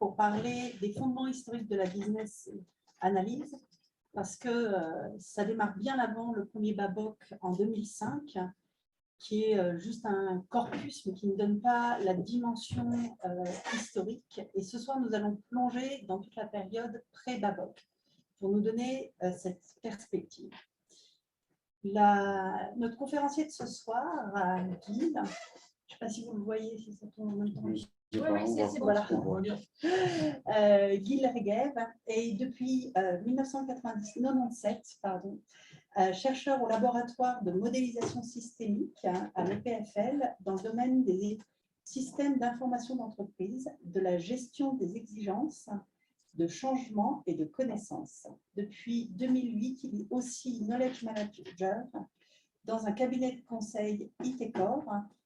pour parler des fondements historiques de la business analyse, parce que ça démarre bien avant le premier BABOC en 2005, qui est juste un corpus, mais qui ne donne pas la dimension historique. Et ce soir, nous allons plonger dans toute la période pré-BABOC pour nous donner cette perspective. Notre conférencier de ce soir, Guy, je ne sais pas si vous le voyez, si ça tourne en même temps. Oui, c'est bon. Voilà. Guy Lerguève est depuis 1997, chercheur au laboratoire de modélisation systémique à l'EPFL dans le domaine des systèmes d'information d'entreprise, de la gestion des exigences, de changement et de connaissances. Depuis 2008, il est aussi Knowledge Manager dans un cabinet de conseil ITCOR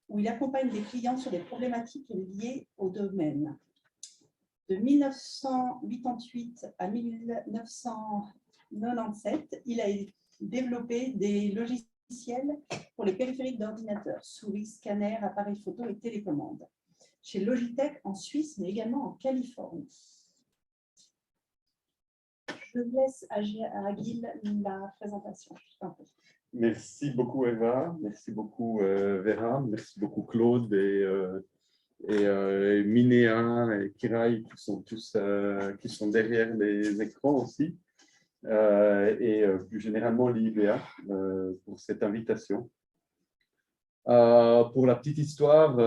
où il accompagne des clients sur des problématiques liées au domaine. De 1988 à 1997, il a développé des logiciels pour les périphériques d'ordinateurs, souris, scanners, appareils photo et télécommandes, chez Logitech en Suisse, mais également en Californie. Je laisse à Guy la présentation. Merci beaucoup Eva, merci beaucoup Vera, merci beaucoup Claude et Minéa et Kirai qui sont tous qui sont derrière les écrans aussi et plus généralement l'IBA pour cette invitation. Pour la petite histoire,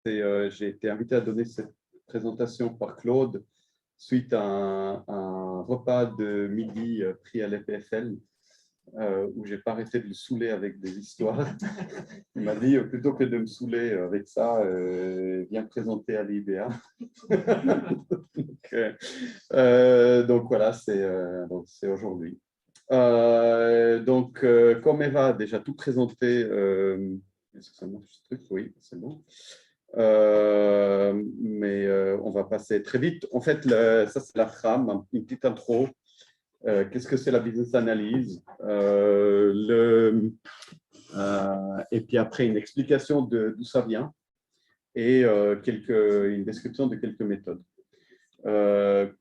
j'ai été invité à donner cette présentation par Claude suite à un repas de midi pris à l'EPFL où je n'ai pas arrêté de le saouler avec des histoires. Il m'a dit, plutôt que de me saouler avec ça, viens présenter à l'IBA. Donc voilà, c'est aujourd'hui. Comme Eva a déjà tout présenté, est-ce que ça marche ce truc? Oui, c'est bon. Mais on va passer très vite. En fait, ça c'est la trame, une petite intro. Qu'est-ce que c'est la business analyse et puis après une explication d'où ça vient et une description de quelques méthodes.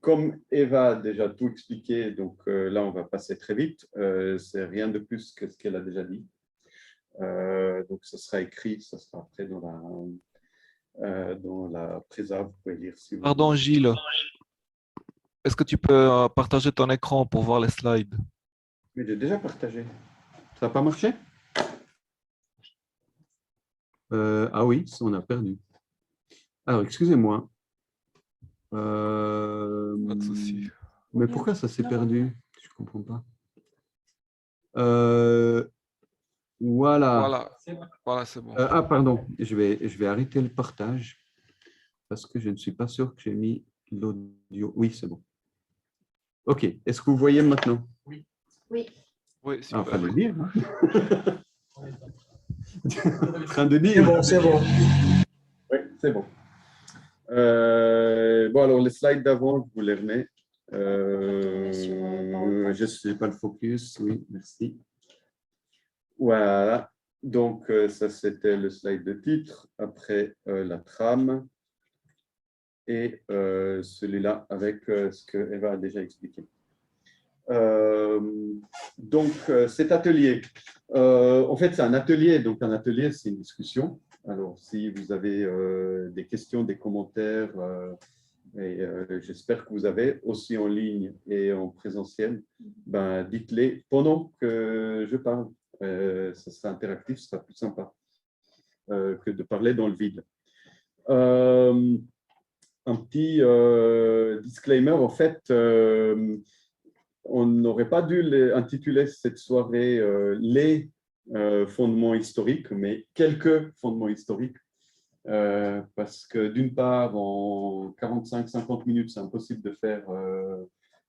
Comme Eva a déjà tout expliqué, donc là on va passer très vite, c'est rien de plus que ce qu'elle a déjà dit. Donc ça sera écrit, ça sera après dans la présa, vous pouvez lire si vous voulez. Pardon Gilles, est-ce que tu peux partager ton écran pour voir les slides? Mais j'ai déjà partagé. Ça n'a pas marché? Ah oui, on a perdu. Alors, excusez-moi. Pas de souci. Mais pourquoi ça s'est perdu? Je ne comprends pas. Voilà. Voilà, c'est bon. Ah, pardon. Je vais arrêter le partage parce que je ne suis pas sûr que j'ai mis l'audio. Oui, c'est bon. OK. Est-ce que vous voyez maintenant? Oui. Oui, super. Enfin, le dire. Hein. En train de dire. C'est bon. Oui, c'est bon. Bon, alors les slides d'avant, je vous les remets. Je ne sais pas le focus. Oui, merci. Voilà. Donc, ça, c'était le slide de titre. Après, la trame. Et celui-là avec ce que Eva a déjà expliqué. Donc, cet atelier, en fait, c'est un atelier. Donc, un atelier, c'est une discussion. Alors, si vous avez des questions, des commentaires, j'espère que vous avez aussi en ligne et en présentiel, ben, dites-les pendant que je parle. Ça sera interactif, ce sera plus sympa que de parler dans le vide. Un petit disclaimer, en fait, on n'aurait pas dû intituler cette soirée les fondements historiques, mais quelques fondements historiques, parce que d'une part, en 45-50 minutes, c'est impossible de faire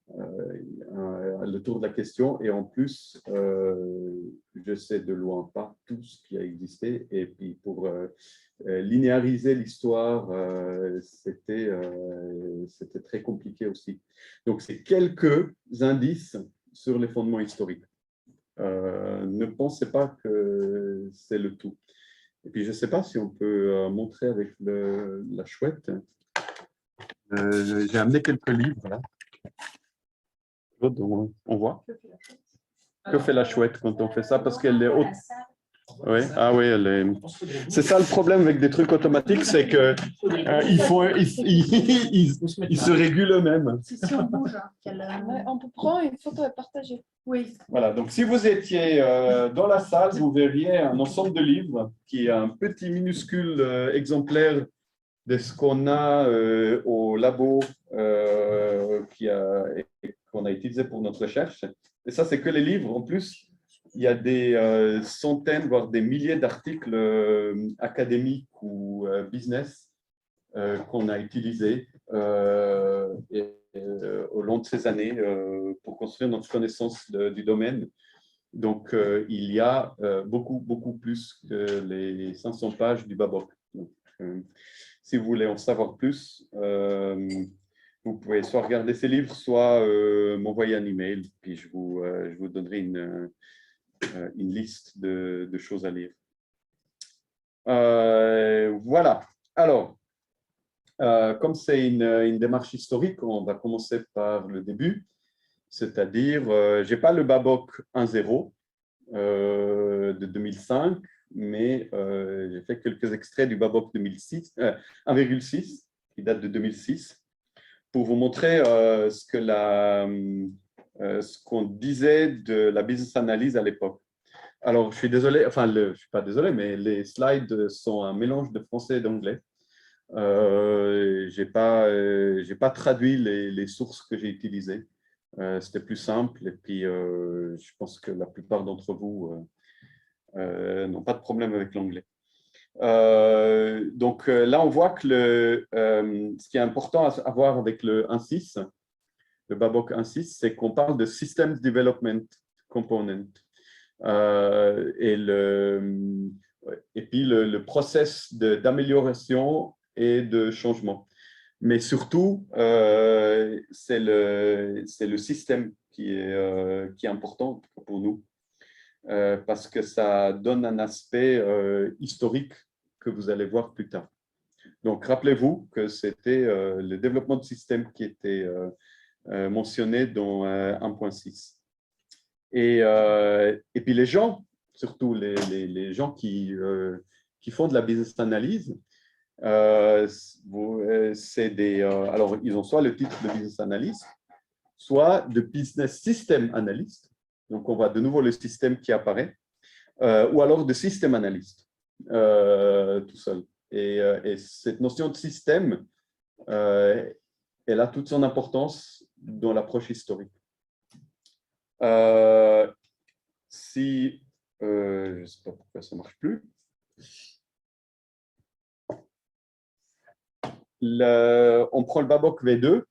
le tour de la question, et en plus, je sais de loin pas tout ce qui a existé, et puis pour linéariser l'histoire, c'était très compliqué aussi. Donc, c'est quelques indices sur les fondements historiques. Ne pensez pas que c'est le tout. Et puis, je ne sais pas si on peut montrer avec la chouette. J'ai amené quelques livres là. On voit. Que fait la chouette quand on fait ça? Parce qu'elle est haute. Oui, ah oui, c'est ça le problème avec des trucs automatiques, c'est que ils se régulent eux-mêmes. Si on bouge, On peut prendre une photo et partager. oui. Voilà, donc si vous étiez dans la salle, vous verriez un ensemble de livres qui est un petit minuscule exemplaire de ce qu'on a au labo qu'on a utilisé pour notre recherche. Et ça, c'est que les livres. En plus, il y a des centaines, voire des milliers d'articles académiques ou business qu'on a utilisés au long de ces années pour construire notre connaissance du domaine. Donc, il y a beaucoup plus que les 500 pages du Babok. Donc, si vous voulez en savoir plus, vous pouvez soit regarder ces livres, soit m'envoyer un email, puis je vous donnerai une liste de choses à lire. Voilà. Alors, comme c'est une démarche historique, on va commencer par le début, c'est-à-dire, je n'ai pas le Babok 1.0 de 2005, mais j'ai fait quelques extraits du Babok 1.6 qui date de 2006 pour vous montrer ce qu'on disait de la business analyse à l'époque. Alors, je suis désolé, enfin, je ne suis pas désolé, mais les slides sont un mélange de français et d'anglais. Je n'ai pas traduit les sources que j'ai utilisées. C'était plus simple et puis je pense que la plupart d'entre vous n'ont pas de problème avec l'anglais. Donc là, on voit que ce qui est important à voir avec le 1.6, le Babok 1.6, c'est qu'on parle de Systems Development Component. Et puis le process d'amélioration et de changement. Mais surtout, c'est le système qui est important pour nous, parce que ça donne un aspect historique que vous allez voir plus tard. Donc, rappelez-vous que c'était le développement de système qui était mentionné dans 1.6. Et puis les gens, surtout les gens qui font de la business analyse, alors ils ont soit le titre de business analyst, soit de business system analyst. Donc on voit de nouveau le système qui apparaît, ou alors de système analyst, tout seul. Et cette notion de système, elle a toute son importance dans l'approche historique. Je ne sais pas pourquoi ça ne marche plus. On prend le Babok V2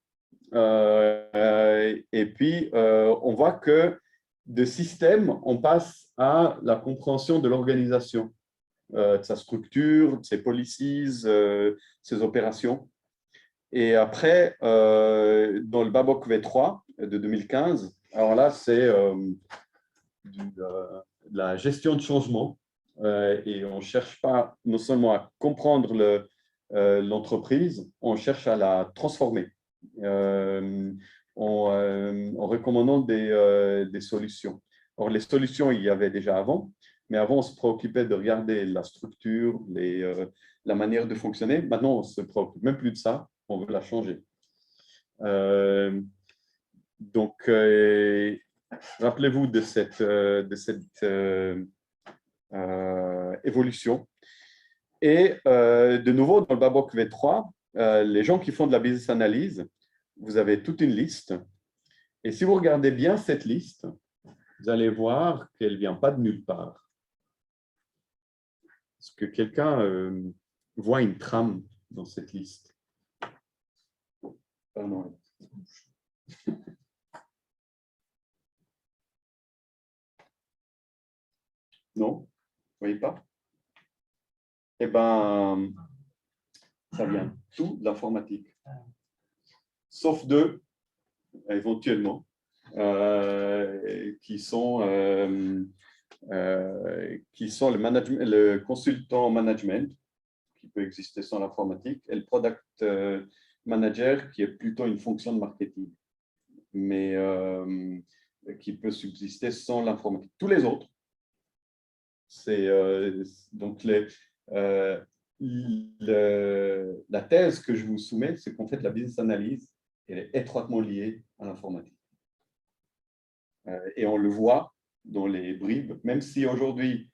et puis on voit que de système, on passe à la compréhension de l'organisation, de sa structure, de ses policies, ses opérations. Et après, dans le Babok V3 de 2015, alors là, c'est de la gestion de changement et on ne cherche pas non seulement à comprendre l'entreprise, on cherche à la transformer en recommandant des solutions. Or, les solutions, il y avait déjà avant, mais avant, on se préoccupait de regarder la structure, la manière de fonctionner. Maintenant, on ne se préoccupe même plus de ça, on veut la changer. Donc, rappelez-vous de cette évolution. Et de nouveau, dans le Babok V3, les gens qui font de la business analyse, vous avez toute une liste. Et si vous regardez bien cette liste, vous allez voir qu'elle ne vient pas de nulle part. Est-ce que quelqu'un voit une trame dans cette liste? Pardon. Non? Vous ne voyez pas? Eh bien, ça vient tout de l'informatique. Sauf deux, éventuellement, qui sont le consultant management, qui peut exister sans l'informatique, et le product manager qui est plutôt une fonction de marketing, mais qui peut subsister sans l'informatique. Tous les autres, c'est donc la thèse que je vous soumets, c'est qu'en fait, la business analyse, elle est étroitement liée à l'informatique. Et on le voit dans les bribes, même si aujourd'hui,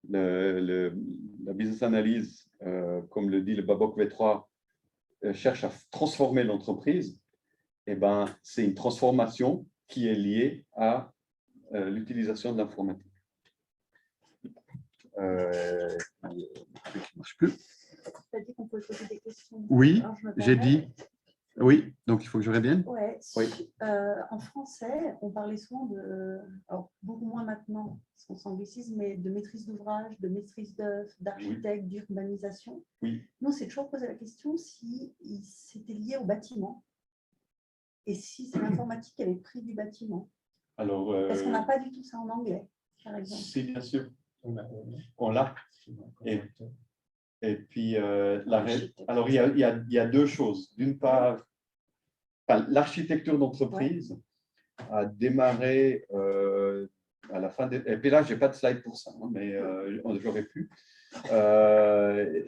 la business analyse, comme le dit le Babok V3, cherche à transformer l'entreprise, eh ben, c'est une transformation qui est liée à l'utilisation de l'informatique. Marche plus. Tu as dit qu'on pouvait poser des questions. Oui, Alors, j'ai dit. Oui, donc il faut que je revienne. Ouais, Oui. En français, on parlait souvent de, alors beaucoup moins maintenant, parce qu'on s'anglicisme, mais de maîtrise d'ouvrage, de maîtrise d'œuvre, d'architecte, d'urbanisation. Oui. Nous, on s'est toujours posé la question si c'était lié au bâtiment et si c'est l'informatique qui avait pris du bâtiment. Alors, parce qu'on n'a pas du tout ça en anglais, par exemple. Si, bien sûr. On l'a. Et puis, alors, il y a deux choses. D'une part, l'architecture d'entreprise a démarré à la fin des… Et puis là, je n'ai pas de slide pour ça, hein, mais j'aurais pu.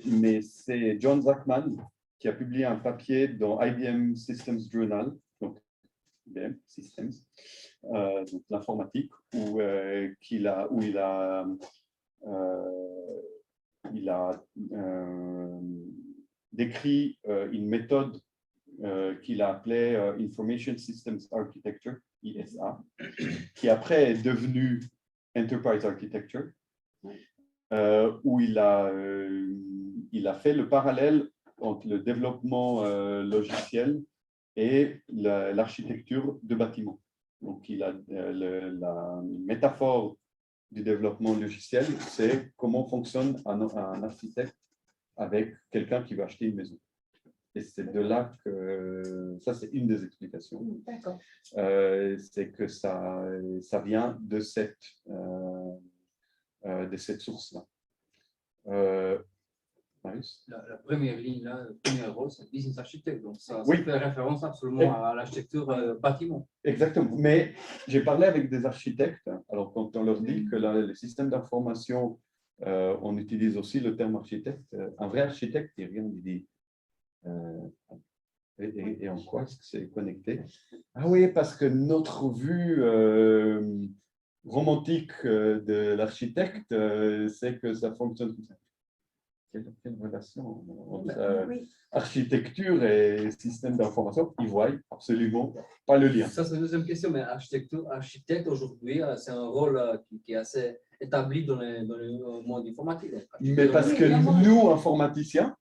Mais c'est John Zachman qui a publié un papier dans IBM Systems Journal, donc IBM Systems, donc l'informatique, où il a décrit une méthode qu'il a appelée Information Systems Architecture, ISA, qui après est devenue Enterprise Architecture, où il a fait le parallèle entre le développement logiciel et l'architecture de bâtiments. Donc, la métaphore du développement logiciel, c'est comment fonctionne un architecte avec quelqu'un qui va acheter une maison. Et c'est de là que, ça c'est une des explications, c'est que ça vient de cette source-là. La première ligne, là, le premier rôle, c'est business architecte. Donc, ça Oui. fait référence absolument à l'architecture bâtiment. Exactement. Mais j'ai parlé avec des architectes. Alors, quand on leur dit que les systèmes d'information, on utilise aussi le terme architecte, un vrai architecte, il rien, il dit et en quoi est-ce que c'est connecté? Ah oui, parce que notre vue romantique de l'architecte, c'est que ça fonctionne comme ça. Quelle relation entre architecture et système d'information? Ils ne voient absolument pas le lien. Ça, c'est une deuxième question, mais architecte aujourd'hui, c'est un rôle qui est assez établi dans le monde informatique. Mais parce que nous, informaticiens,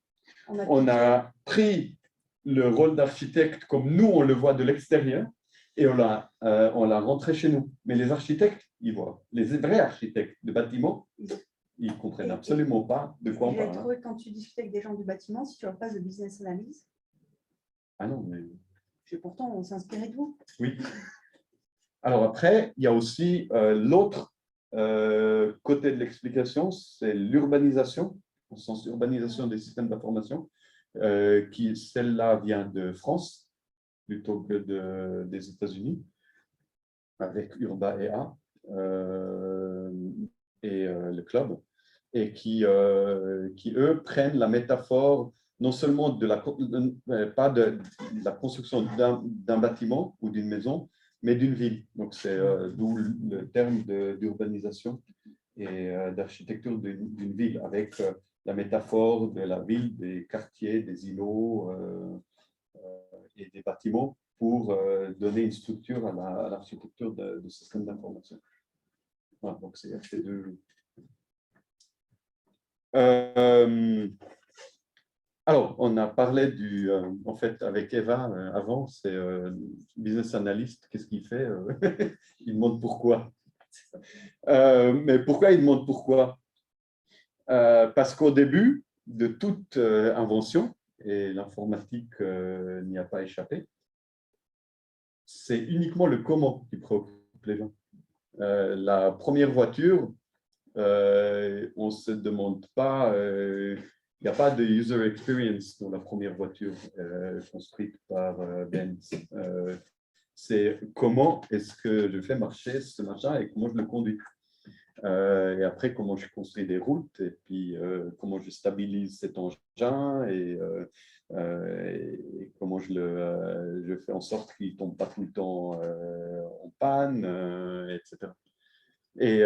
on a pris le rôle d'architecte comme nous, on le voit de l'extérieur, et on l'a rentré chez nous. Mais les architectes, ils voient. Les vrais architectes de bâtiments, ils ne comprennent absolument pas de quoi on parle. J'ai trouvé quand tu discutes avec des gens du bâtiment, si tu leur passes de business analyse. Ah non, mais… Pourtant, on s'inspirait de vous. Oui. Alors après, il y a aussi l'autre côté de l'explication, c'est l'urbanisation, au sens urbanisation des systèmes d'information, qui, celle-là, vient de France plutôt que des États-Unis, avec Urba et le club, et qui, eux, prennent la métaphore non seulement pas de la construction d'un bâtiment ou d'une maison, mais d'une ville. Donc, c'est d'où le terme d'urbanisation et d'architecture d'une ville, avec la métaphore de la ville, des quartiers, des îlots et des bâtiments pour donner une structure à l'architecture de système d'information. Voilà, donc c'est ces deux. Alors, on a parlé en fait, avec Eva avant, c'est business analyst, qu'est-ce qu'il fait? Il demande pourquoi. Mais pourquoi il demande pourquoi? Parce qu'au début de toute invention, et l'informatique n'y a pas échappé, c'est uniquement le comment qui préoccupe les gens. La première voiture, on ne se demande pas il n'y a pas de user experience dans la première voiture construite par Benz. C'est comment est-ce que je fais marcher ce machin et comment je le conduis. Et après, comment je construis des routes et puis comment je stabilise cet engin et comment je fais en sorte qu'il ne tombe pas tout le temps en panne, etc. Et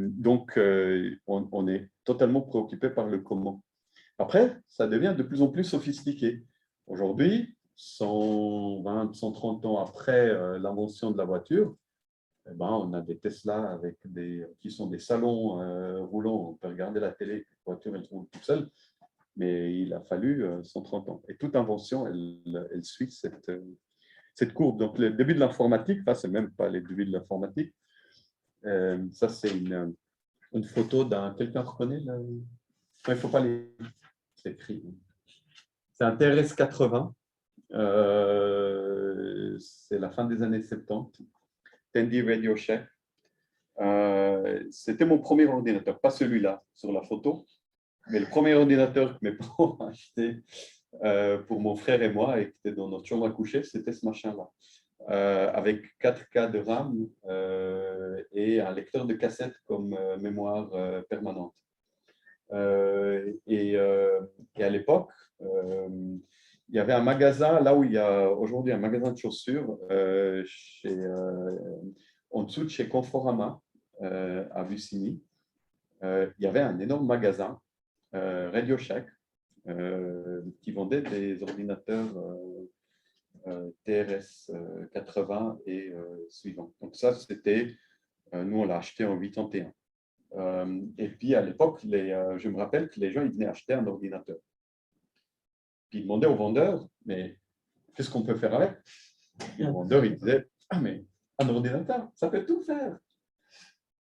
donc, on est totalement préoccupé par le comment. Après, ça devient de plus en plus sophistiqué. Aujourd'hui, 120, 130 ans après l'invention de la voiture, eh ben, on a des Tesla qui sont des salons roulants. On peut regarder la télé, la voiture, elle roule toute seule. Mais il a fallu 130 ans. Et toute invention, elle suit cette courbe. Donc, le début de l'informatique, enfin, ce n'est même pas les débuts de l'informatique. Ça, c'est une photo d'un… Quelqu'un reconnaît là? Il ne faut pas les… C'est écrit. C'est un TRS-80. C'est la fin des années 70. Tandy Radio Shack. C'était mon premier ordinateur, pas celui-là sur la photo, mais le premier ordinateur que mes parents ont acheté pour mon frère et moi et qui était dans notre chambre à coucher, c'était ce machin-là. Avec 4K de RAM et un lecteur de cassette comme mémoire permanente. Et à l'époque, il y avait un magasin, là où il y a aujourd'hui un magasin de chaussures, en dessous de chez Conforama, à Bussigny. Il y avait un énorme magasin, Radio Shack, qui vendait des ordinateurs TRS 80 et suivants. Donc ça, c'était, nous on l'a acheté en 81. Et puis à l'époque, je me rappelle que les gens ils venaient acheter un ordinateur. Puis ils demandaient au vendeur, mais qu'est-ce qu'on peut faire avec? Et le vendeur il disait, ah mais un ordinateur, ça peut tout faire.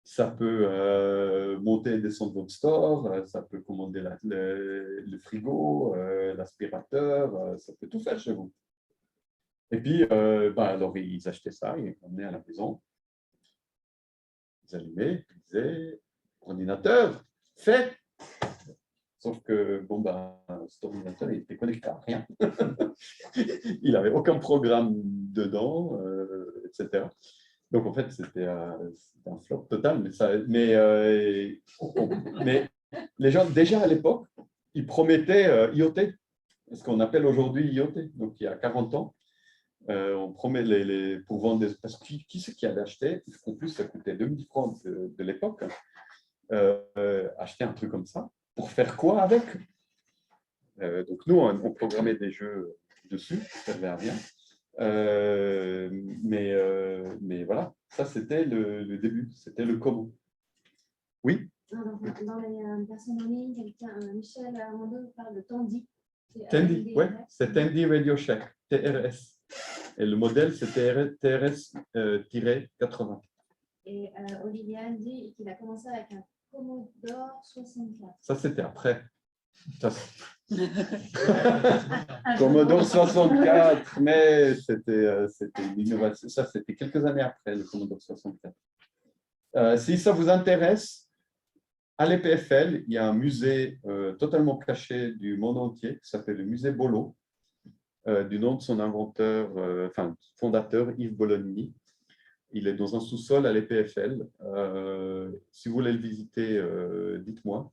Ça peut monter et descendre votre store, ça peut commander le frigo, l'aspirateur, ça peut tout faire chez vous. Et puis, alors ils achetaient ça, ils l'emmenaient à la maison, ils allumaient, ils disaient, ordinateur, fait. Sauf que, cet ordinateur, il était connecté à rien. Il n'avait aucun programme dedans, etc. Donc, en fait, c'était un flop total. Mais les gens, déjà à l'époque, ils promettaient IoT, ce qu'on appelle aujourd'hui IoT. Donc, il y a 40 ans, on promet pour vendre des… Parce que qui c'est qui allait acheter? En plus, ça coûtait 2000 francs de l'époque. Acheter un truc comme ça. Pour faire quoi avec? Donc, nous, on programmait des jeux dessus, ça ne servait à rien. Mais voilà, ça c'était le début, c'était le comment. Oui? Dans les personnes en ligne, Michel Armando parle de Tandy. Tandy, oui, c'est Tandy Radio Shack, TRS. Et le modèle, c'est TRS-80. Et Olivier dit qu'il a commencé avec un Commodore 64. Ça, c'était après. Commodore 64, mais c'était une innovation. Ça, c'était quelques années après le Commodore 64. Si ça vous intéresse, à l'EPFL, il y a un musée totalement caché du monde entier qui s'appelle le musée Bollot, du nom de son inventeur, fondateur, Yves Bolognini. Il est dans un sous-sol à l'EPFL. Si vous voulez le visiter, dites-moi.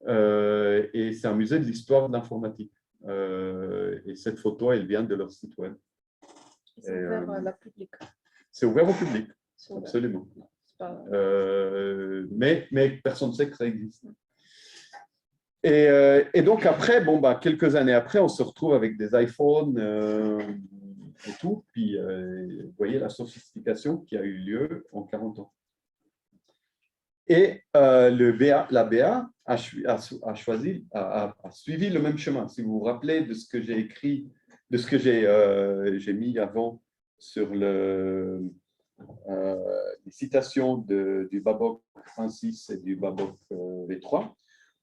Et c'est un musée de l'histoire de l'informatique. Et cette photo, elle vient de leur site web. C'est ouvert à la public. C'est ouvert au public, C'est ouvert. absolument. Pas… Mais personne ne sait que ça existe. Et donc après, quelques années après, on se retrouve avec des iPhones et tout. Puis, vous voyez la sophistication qui a eu lieu en 40 ans. Et la BA a suivi le même chemin. Si vous vous rappelez de ce que j'ai écrit, de ce que j'ai mis avant sur les citations du Babok 1.6 et du Babok V3,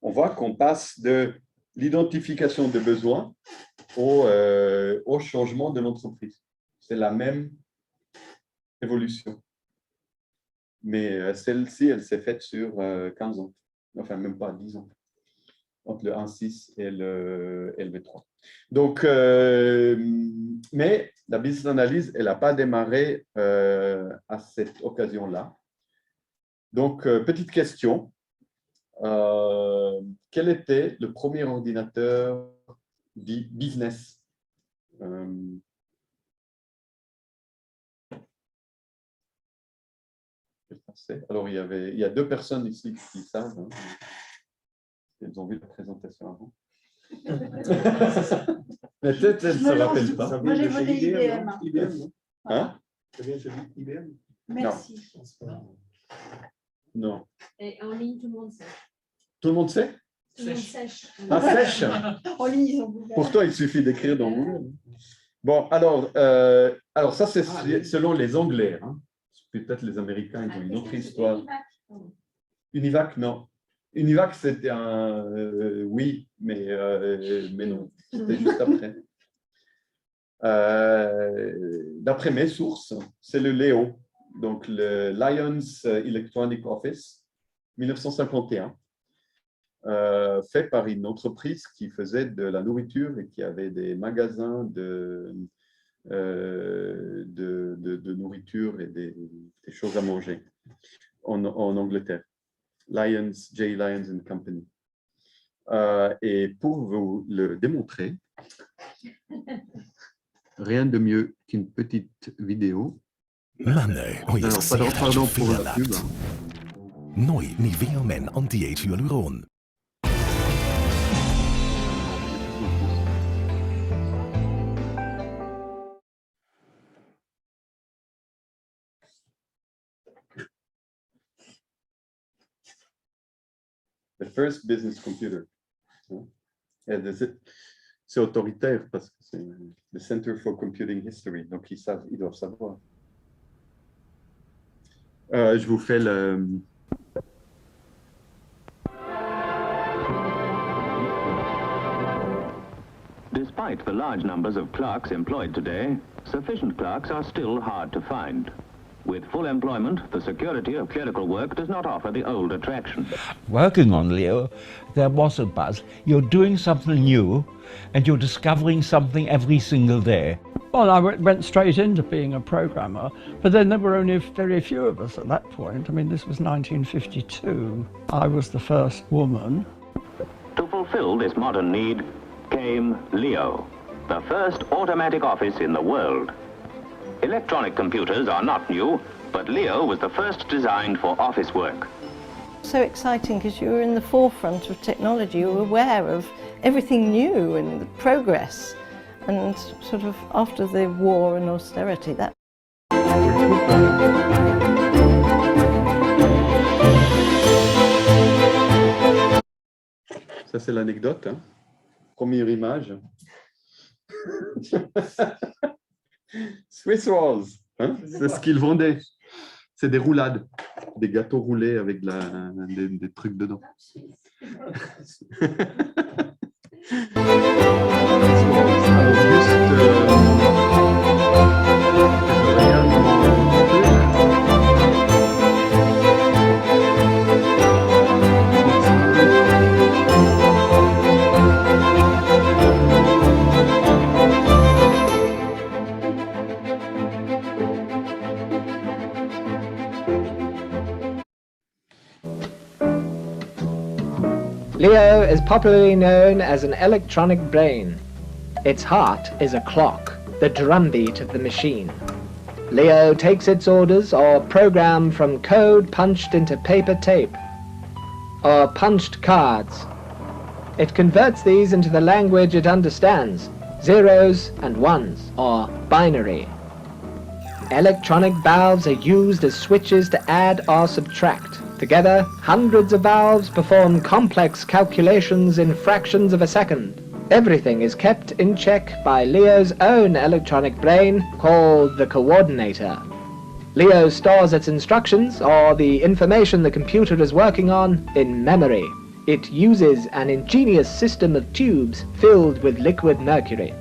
on voit qu'on passe de l'identification de besoins au changement de l'entreprise. C'est la même évolution. Mais celle-ci, elle s'est faite sur 15 ans, enfin même pas 10 ans. entre le 1.6 et le V3. Donc, mais la business analyse, elle n'a pas démarré à cette occasion-là. Donc, petite question. Quel était le premier ordinateur business? Alors, il y a deux personnes ici qui savent. Hein. Elles ont vu la présentation avant. Mais peut-être elles ne se rappellent pas. Moi, j'ai voté IBM. Hein? Ça vient de IBM? Merci. Non. Et en ligne, tout le monde sait. Tout le monde sait? Tout le monde sèche. Ah, sèche. En ligne, ils ont Google. Pour toi, il suffit d'écrire dans Google. Bon, alors ça, c'est selon les Anglais. Hein. Peut-être les Américains, ils ont une autre histoire. Univac, non. Univac, c'était un... oui, mais non. C'était juste après. D'après mes sources, c'est le Léo. Donc, le Lions Electronic Office, 1951. Fait par une entreprise qui faisait de la nourriture et qui avait des magasins de nourriture et des choses à manger en Angleterre. J. Lyons and Company. Et pour vous le démontrer, rien de mieux qu'une petite vidéo. Mannen, och jag ser att du felakt. Noi ni veomen anti-age hyaluron. The first business computer. C'est autoritaire parce que c'est le Center for Computing History, donc ils doivent savoir. Je vous fais le... Despite the large numbers of clerks employed today, sufficient clerks are still hard to find. With full employment, the security of clerical work does not offer the old attraction. Working on Leo, there was a buzz. You're doing something new, and you're discovering something every single day. Well, I went straight into being a programmer, but then there were only very few of us at that point. I mean, this was 1952. I was the first woman. To fulfill this modern need came Leo, the first automatic office in the world. Electronic computers are not new, but Leo was the first designed for office work. So exciting because you were in the forefront of technology, you were aware of everything new and the progress. And sort of after the war and austerity, that... Ça, c'est l'anecdote. Hein. Première image. Swiss Rolls, hein? C'est ce qu'ils vendaient. C'est des roulades, des gâteaux roulés avec des trucs dedans. Leo is popularly known as an electronic brain. Its heart is a clock, the drumbeat of the machine. Leo takes its orders or program from code punched into paper tape or punched cards. It converts these into the language it understands, zeros and ones, or binary. Electronic valves are used as switches to add or subtract. Together, hundreds of valves perform complex calculations in fractions of a second. Everything is kept in check by Leo's own electronic brain, called the coordinator. Leo stores its instructions, or the information the computer is working on, in memory. It uses an ingenious system of tubes filled with liquid mercury.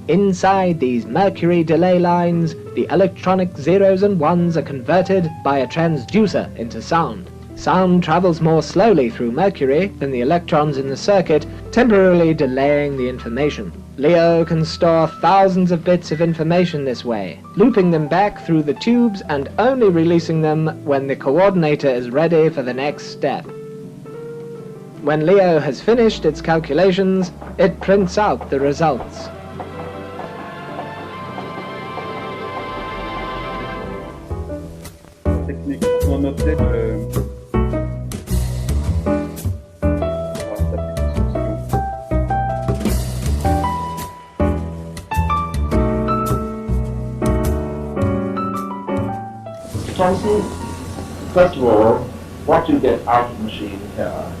Inside these mercury delay lines, the electronic zeros and ones are converted by a transducer into sound. Sound travels more slowly through mercury than the electrons in the circuit, temporarily delaying the information. Leo can store thousands of bits of information this way, looping them back through the tubes and only releasing them when the coordinator is ready for the next step. When Leo has finished its calculations, it prints out the results. Technique, on notait Chauncey, first of all, what you get out of the machine here,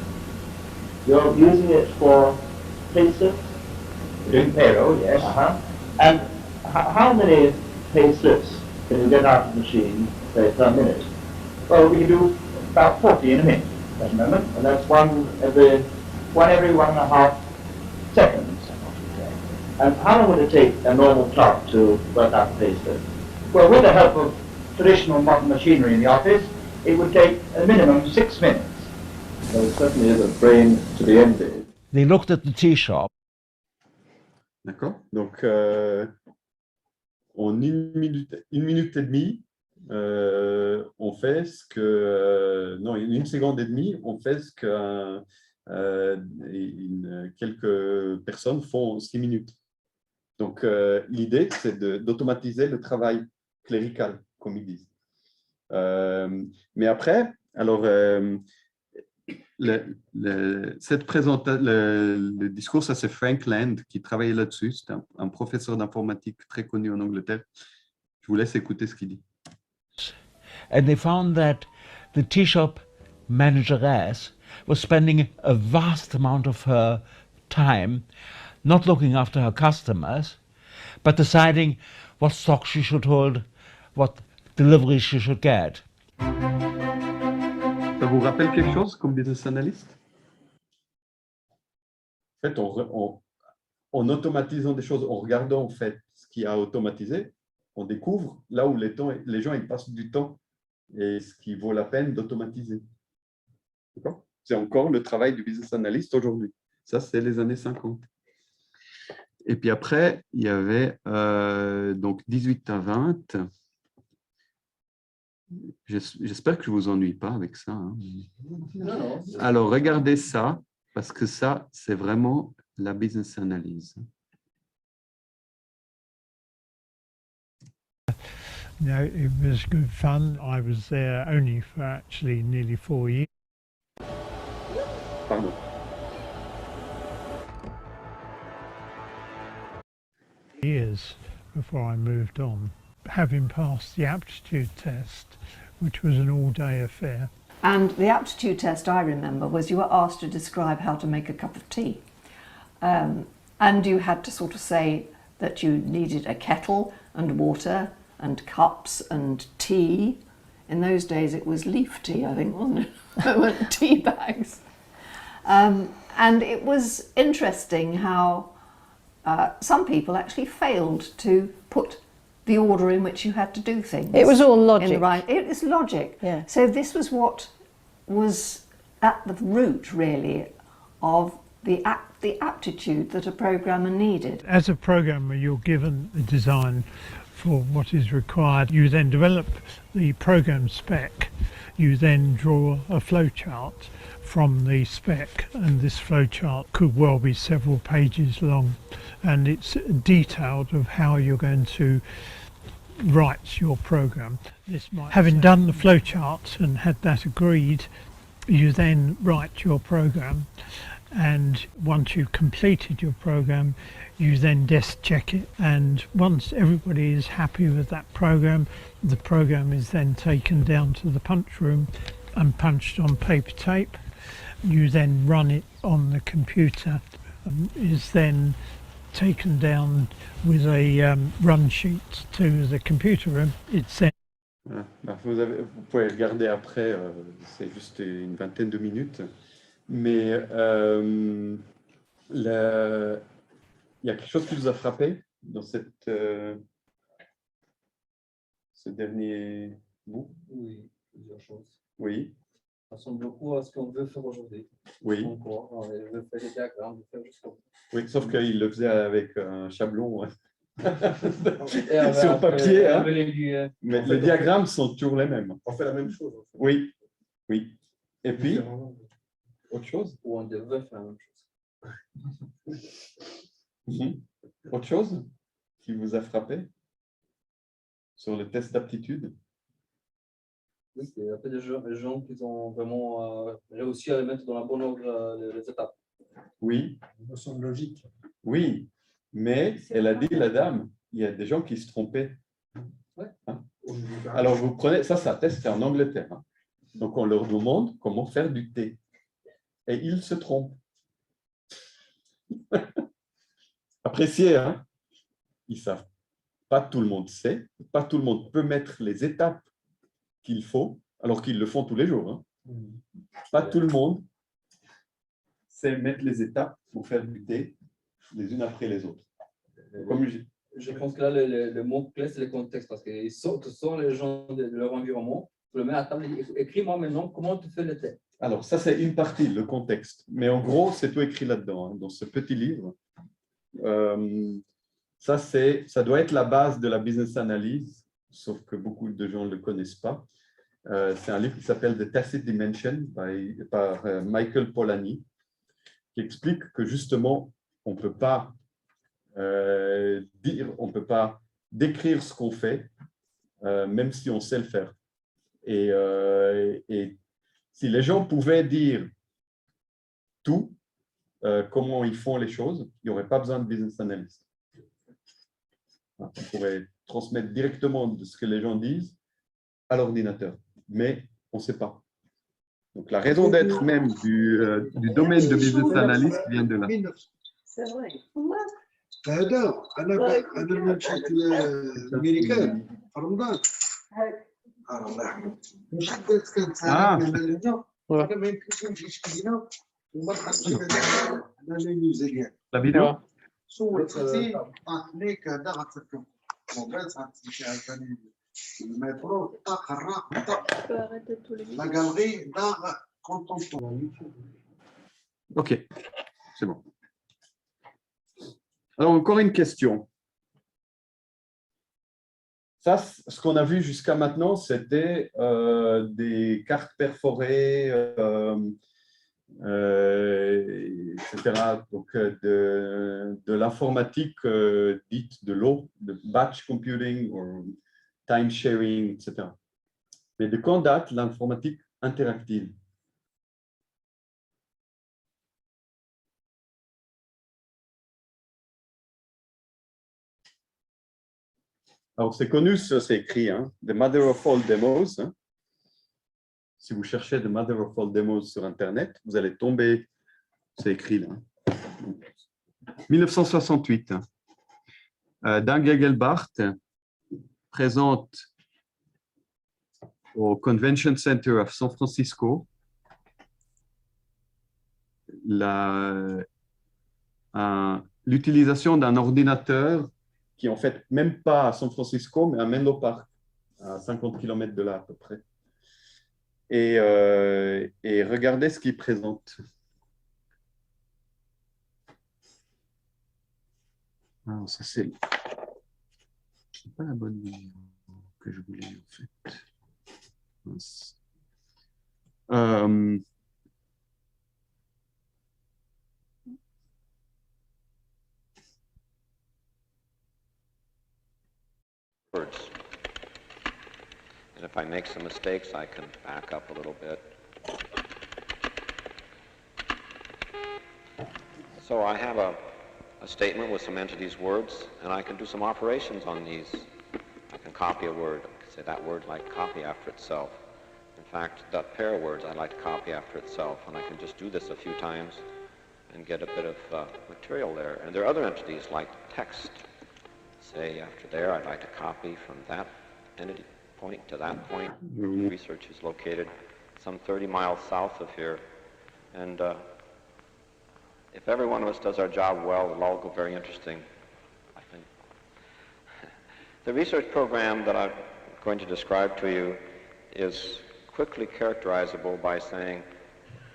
you're using it for payslips? Doing payroll, yes. And how many payslips can you get out of the machine, say, per minute? Well, we can do about 40 in a minute at the moment, and that's one every 1.5 seconds. And how long would it take a normal clock to work out the payslip? Well, with the help of traditional modern machinery in the office, it would take a minimum 6 minutes. So it certainly is a brain to be envied. They looked at the tea shop. D'accord. Donc, en une minute et demie, on fait ce que... non, une seconde et demie, on fait ce que quelques personnes font en 6 minutes. Donc, l'idée, c'est d'automatiser le travail clérical, comme ils disent. Mais après, alors, le discours, ça c'est Frank Land qui travaillait là-dessus. C'est un professeur d'informatique très connu en Angleterre. Je vous laisse écouter ce qu'il dit. And they found that the tea shop manageress was spending a vast amount of her time not looking after her customers, but deciding what stock she should hold, what deliveries she should get. Ça vous rappelle quelque chose comme business analyst? En fait, en automatisant des choses, en regardant en fait ce qu'il y a à automatiser, on découvre là où les gens ils passent du temps et ce qui vaut la peine d'automatiser. C'est encore le travail du business analyst aujourd'hui. Ça, c'est les années 50. Et puis après, il y avait donc 18 à 20. J'espère que je ne vous ennuie pas avec ça. Hein. Non. Alors, regardez ça, parce que ça, c'est vraiment la business analyse. No, it was good fun. I was there only for actually nearly 4 years. Pardon. Years before I moved on. Having passed the aptitude test, which was an all-day affair. And the aptitude test, I remember, was you were asked to describe how to make a cup of tea. And you had to sort of say that you needed a kettle and water and cups and tea. In those days it was leaf tea, I think, wasn't it? There weren't tea bags. And it was interesting how some people actually failed to put the order in which you had to do things. It was all logic. It is logic. Yeah. So this was what was at the root, really, of the aptitude that a programmer needed. As a programmer, you're given a design for what is required. You then develop the program spec. You then draw a flowchart from the spec, and this flowchart could well be several pages long, and it's detailed of how you're going to write your program. Having done the flowchart and had that agreed, you then write your program, and once you've completed your program, you then desk check it, and once everybody is happy with that program, the program is then taken down to the punch room and punched on paper tape. You then run it on the computer, is then taken down with a run sheet to the computer room. It's then... Vous pouvez regarder après, c'est juste une vingtaine de minutes. Mais il y a quelque chose qui vous a frappé dans ce dernier bout? Oui, plusieurs choses. Oui. Ça ressemble beaucoup à ce qu'on veut faire aujourd'hui. Oui. On veut faire des diagrammes, faire jusqu'au Oui, sauf qu'il le faisait avec un chablon avec sur papier. Hein. Mais en fait, les diagrammes sont toujours les mêmes. On fait la même chose. Oui, oui. Et puis, autre chose? Ou on devrait faire la même chose. Autre chose qui vous a frappé sur le test d'aptitude? Oui, c'est un peu des gens qui ont vraiment réussi à mettre dans la bonne ordre les étapes. Oui. Une notion de logique. Oui, mais elle a dit, la dame, il y a des gens qui se trompaient. Ouais. Hein? Alors, vous prenez, ça c'est un test, c'est en Angleterre. Hein. Donc, on leur demande comment faire du thé. Et ils se trompent. Appréciez, hein? Ils savent. Pas tout le monde sait, pas tout le monde peut mettre les étapes qu'il faut, alors qu'ils le font tous les jours. Hein. Pas tout le monde sait mettre les étapes pour faire du thé les unes après les autres. Comme je pense que là, le mot clé, c'est le contexte, parce qu'ils sont les gens de leur environnement. Tu le mets à table et dis, écris-moi maintenant comment tu fais le thé. Alors, ça, c'est une partie, le contexte. Mais en gros, c'est tout écrit là-dedans, hein, dans ce petit livre. Ça doit être la base de la business analyse, sauf que beaucoup de gens ne le connaissent pas. C'est un livre qui s'appelle The Tacit Dimension par Michael Polanyi, qui explique que justement, on ne peut pas on ne peut pas décrire ce qu'on fait, même si on sait le faire. Et si les gens pouvaient dire tout, comment ils font les choses, il n'y aurait pas besoin de business analyst. On pourrait transmettre directement de ce que les gens disent à l'ordinateur, mais on ne sait pas. Donc, la raison d'être même du domaine de business analyst vient de là. C'est vrai. هذا انا مشيت لامريكان في رمضان الله يرحمه مشيت كانت انا ما يمكنش نمشي شكينا وما دخلتش انا نيوزيلندا La vidéo? صورت اختي عطني كذا غتركب موبايل غتمشي عاوتاني المترو طاق الراق لا غالغي داغ كونتونتون. OK, c'est bon. Alors, encore une question. Ça, ce qu'on a vu jusqu'à maintenant, c'était des cartes perforées, etc. Donc, de l'informatique dite de l'eau, de batch computing ou time sharing, etc. Mais de quand date l'informatique interactive? Alors, c'est connu, c'est écrit, hein, The Mother of All Demos. Hein. Si vous cherchez The Mother of All Demos sur Internet, vous allez tomber, c'est écrit là. 1968. Dan Gegelbart présente au Convention Center of San Francisco l'utilisation d'un ordinateur qui est en fait même pas à San Francisco, mais à Menlo Park, à 50 km de là à peu près. Et regardez ce qu'il présente. Alors, ça, c'est pas la bonne vidéo que je voulais en fait. Mince. And if I make some mistakes, I can back up a little bit. So I have a statement with some entities' words, and I can do some operations on these. I can copy a word. I can say that word like copy after itself. In fact, that pair of words I'd like to copy after itself, and I can just do this a few times and get a bit of material there. And there are other entities like text. Say after there, I'd like to copy from that entity point to that point. Research is located some 30 miles south of here. And if every one of us does our job well, it'll all go very interesting, I think. The research program that I'm going to describe to you is quickly characterizable by saying,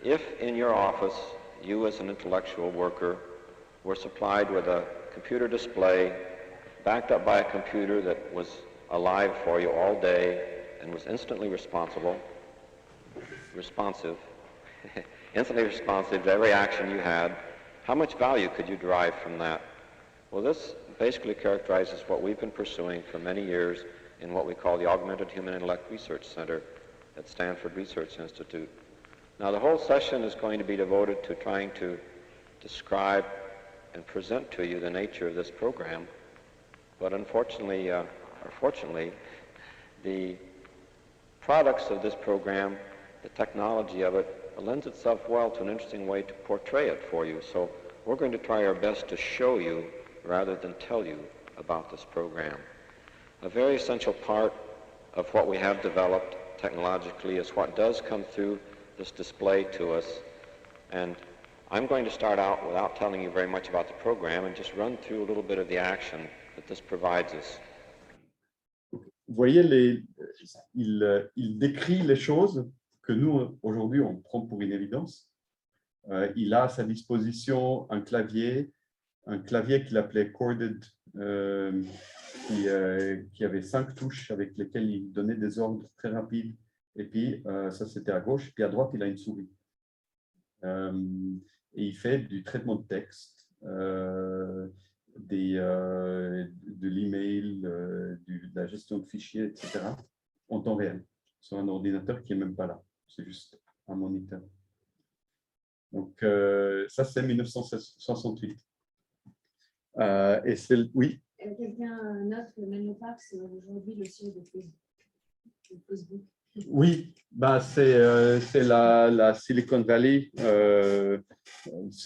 if in your office you as an intellectual worker were supplied with a computer display backed up by a computer that was alive for you all day and was instantly responsive, instantly responsive to every action you had, how much value could you derive from that? Well, this basically characterizes what we've been pursuing for many years in what we call the Augmented Human Intellect Research Center at Stanford Research Institute. Now, the whole session is going to be devoted to trying to describe and present to you the nature of this program, but unfortunately, or fortunately, the products of this program, the technology of it, lends itself well to an interesting way to portray it for you. So we're going to try our best to show you rather than tell you about this program. A very essential part of what we have developed technologically is what does come through this display to us. And I'm going to start out without telling you very much about the program and just run through a little bit of the action that this provides us. Vous voyez, il décrit les choses que nous, aujourd'hui, on prend pour une évidence. Il a à sa disposition un clavier qu'il appelait Corded, qui avait 5 touches avec lesquelles il donnait des ordres très rapides. Et puis, ça, c'était à gauche. Puis à droite, il a une souris. Et il fait du traitement de texte, de l'email, de la gestion de fichiers, etc., en temps réel, sur un ordinateur qui n'est même pas là. C'est juste un moniteur. Donc, ça, c'est 1968. Et c'est... Oui. Quelqu'un note que Menlo Park, c'est aujourd'hui le siège de Facebook. Oui, bah, c'est la Silicon Valley.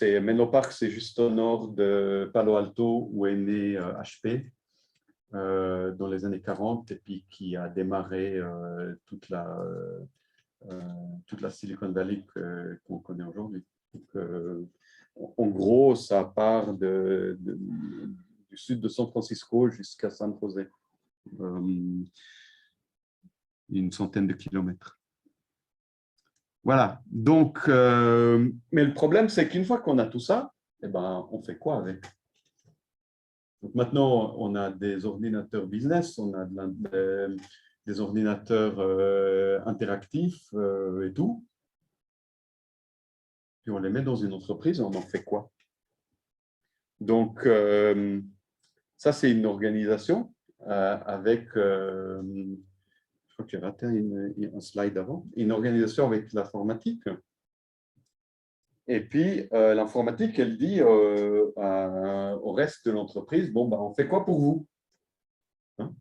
Menlo Park, c'est juste au nord de Palo Alto, où est né HP dans les années 40, et puis qui a démarré toute la Silicon Valley qu'on connaît aujourd'hui. En gros, ça part du sud de San Francisco jusqu'à San José. Une centaine de kilomètres. Voilà. Donc, mais le problème, c'est qu'une fois qu'on a tout ça, eh ben, on fait quoi avec? Donc maintenant, on a des ordinateurs business, on a des ordinateurs interactifs et tout. Puis on les met dans une entreprise, on en fait quoi? Donc, ça, c'est une organisation avec... je crois que j'ai raté un slide avant, une organisation avec l'informatique. Et puis, l'informatique, elle dit au reste de l'entreprise, bon, bah, on fait quoi pour vous? Hein?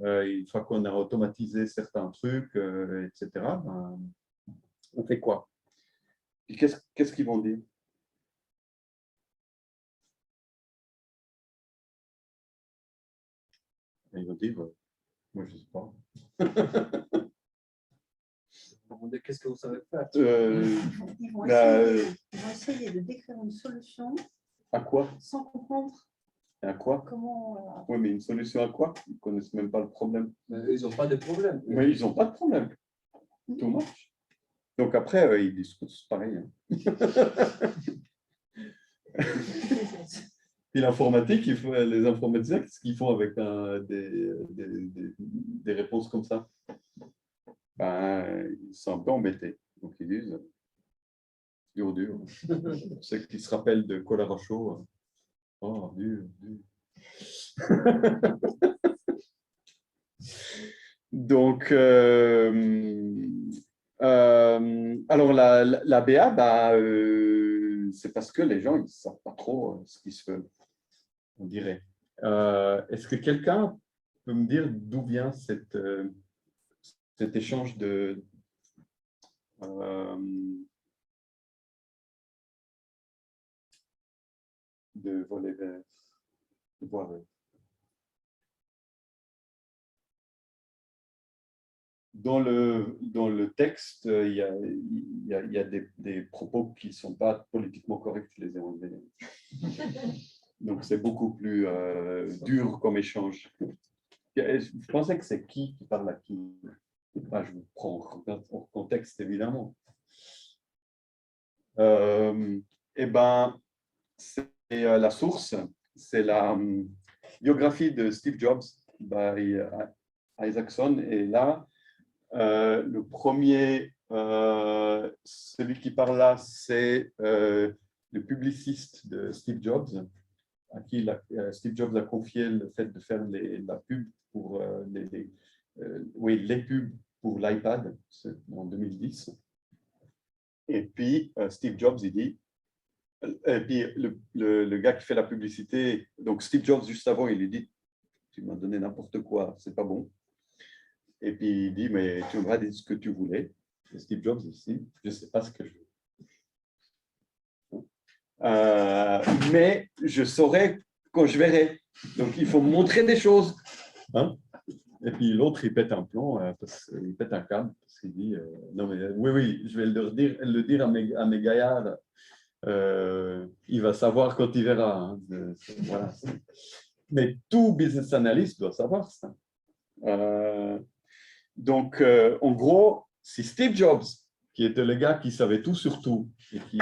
Une fois qu'on a automatisé certains trucs, etc., ben, on fait quoi? Et qu'est-ce qu'ils vont dire? Ils vont dire... Moi, je ne sais pas. Qu'est-ce que vous savez faire? Ils vont essayer de décrire une solution. À quoi? Sans comprendre. À quoi? Comment... Oui, mais une solution à quoi? Ils ne connaissent même pas le problème. Mais ils n'ont pas de problème. Mais ils n'ont pas de problème. Tout marche. Donc après, ils disent tous pareil. Hein. Puis l'informatique, les informaticiens, qu'est-ce qu'ils font avec des réponses comme ça? Ben, ils sont un peu embêtés. Donc ils disent, dur. Ceux qui se rappellent de Colaracho, oh, dur. Donc, alors la BA, bah, c'est parce que les gens ils ne savent pas trop ce qui se fait, on dirait. Est-ce que quelqu'un peut me dire d'où vient cet échange de volets verts, de bois vert? Dans le texte, il y a des propos qui ne sont pas politiquement corrects, je les ai enlevés. Donc, c'est beaucoup plus dur comme échange. Je pensais que c'est qui parle à qui. Bah, je vous prends en contexte, évidemment. Eh ben, c'est la source, c'est la biographie de Steve Jobs by Isaacson. Et là, le premier, celui qui parle là, c'est le publiciste de Steve Jobs, à qui Steve Jobs a confié le fait de faire la pub pour les pubs pour l'iPad en 2010. Et puis, Steve Jobs, il dit, et puis le gars qui fait la publicité, donc Steve Jobs, juste avant, il lui dit, tu m'as donné n'importe quoi, c'est pas bon. Et puis, il dit, mais tu m'as dit ce que tu voulais. Et Steve Jobs, ici, je ne sais pas ce que je veux. Mais je saurai quand je verrai. Donc, il faut me montrer des choses. Hein? Et puis, l'autre, il pète un plomb, il pète un câble, parce qu'il dit, non, mais oui, je vais le dire à mes gaillards. Il va savoir quand il verra. Hein. Voilà. Mais tout business analyst doit savoir ça. Donc, en gros, si Steve Jobs, qui était le gars qui savait tout sur tout et qui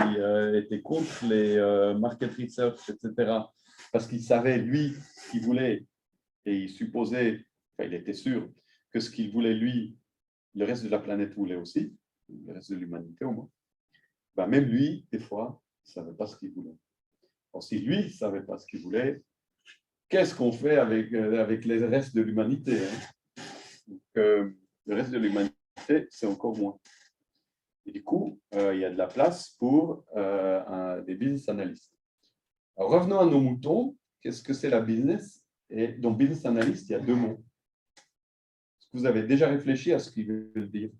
était contre les market research, etc., parce qu'il savait, lui, ce qu'il voulait, et il supposait, enfin, il était sûr que ce qu'il voulait, lui, le reste de la planète voulait aussi, le reste de l'humanité au moins, ben, même lui, des fois, il ne savait pas ce qu'il voulait. Alors, si lui ne savait pas ce qu'il voulait, qu'est-ce qu'on fait avec les restes de l'humanité, hein? Donc, le reste de l'humanité, c'est encore moins. Et du coup, il y a de la place pour des business analysts. Alors, revenons à nos moutons. Qu'est-ce que c'est la business? Et dans business analyst, il y a deux mots. Est-ce que vous avez déjà réfléchi à ce qu'ils veulent dire?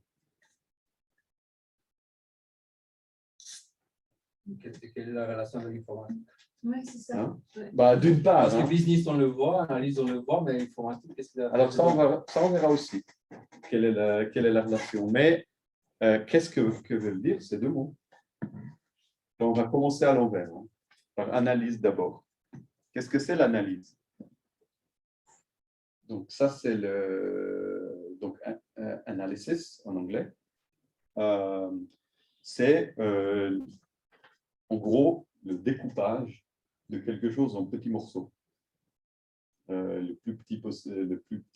Quelle est la relation avec l'informatique? Oui, c'est ça. Hein? Ouais. Bah, d'une part. Parce que business, on le voit, analyse, on le voit, mais informatique, qu'est-ce que c'est? Alors, ça, on verra aussi. Quelle est la relation? Mais qu'est-ce que veulent dire ces deux mots? Donc, on va commencer à l'envers, hein, par analyse d'abord. Qu'est-ce que c'est l'analyse? Donc, ça, c'est le analysis en anglais. C'est en gros le découpage de quelque chose en petits morceaux. Le plus petit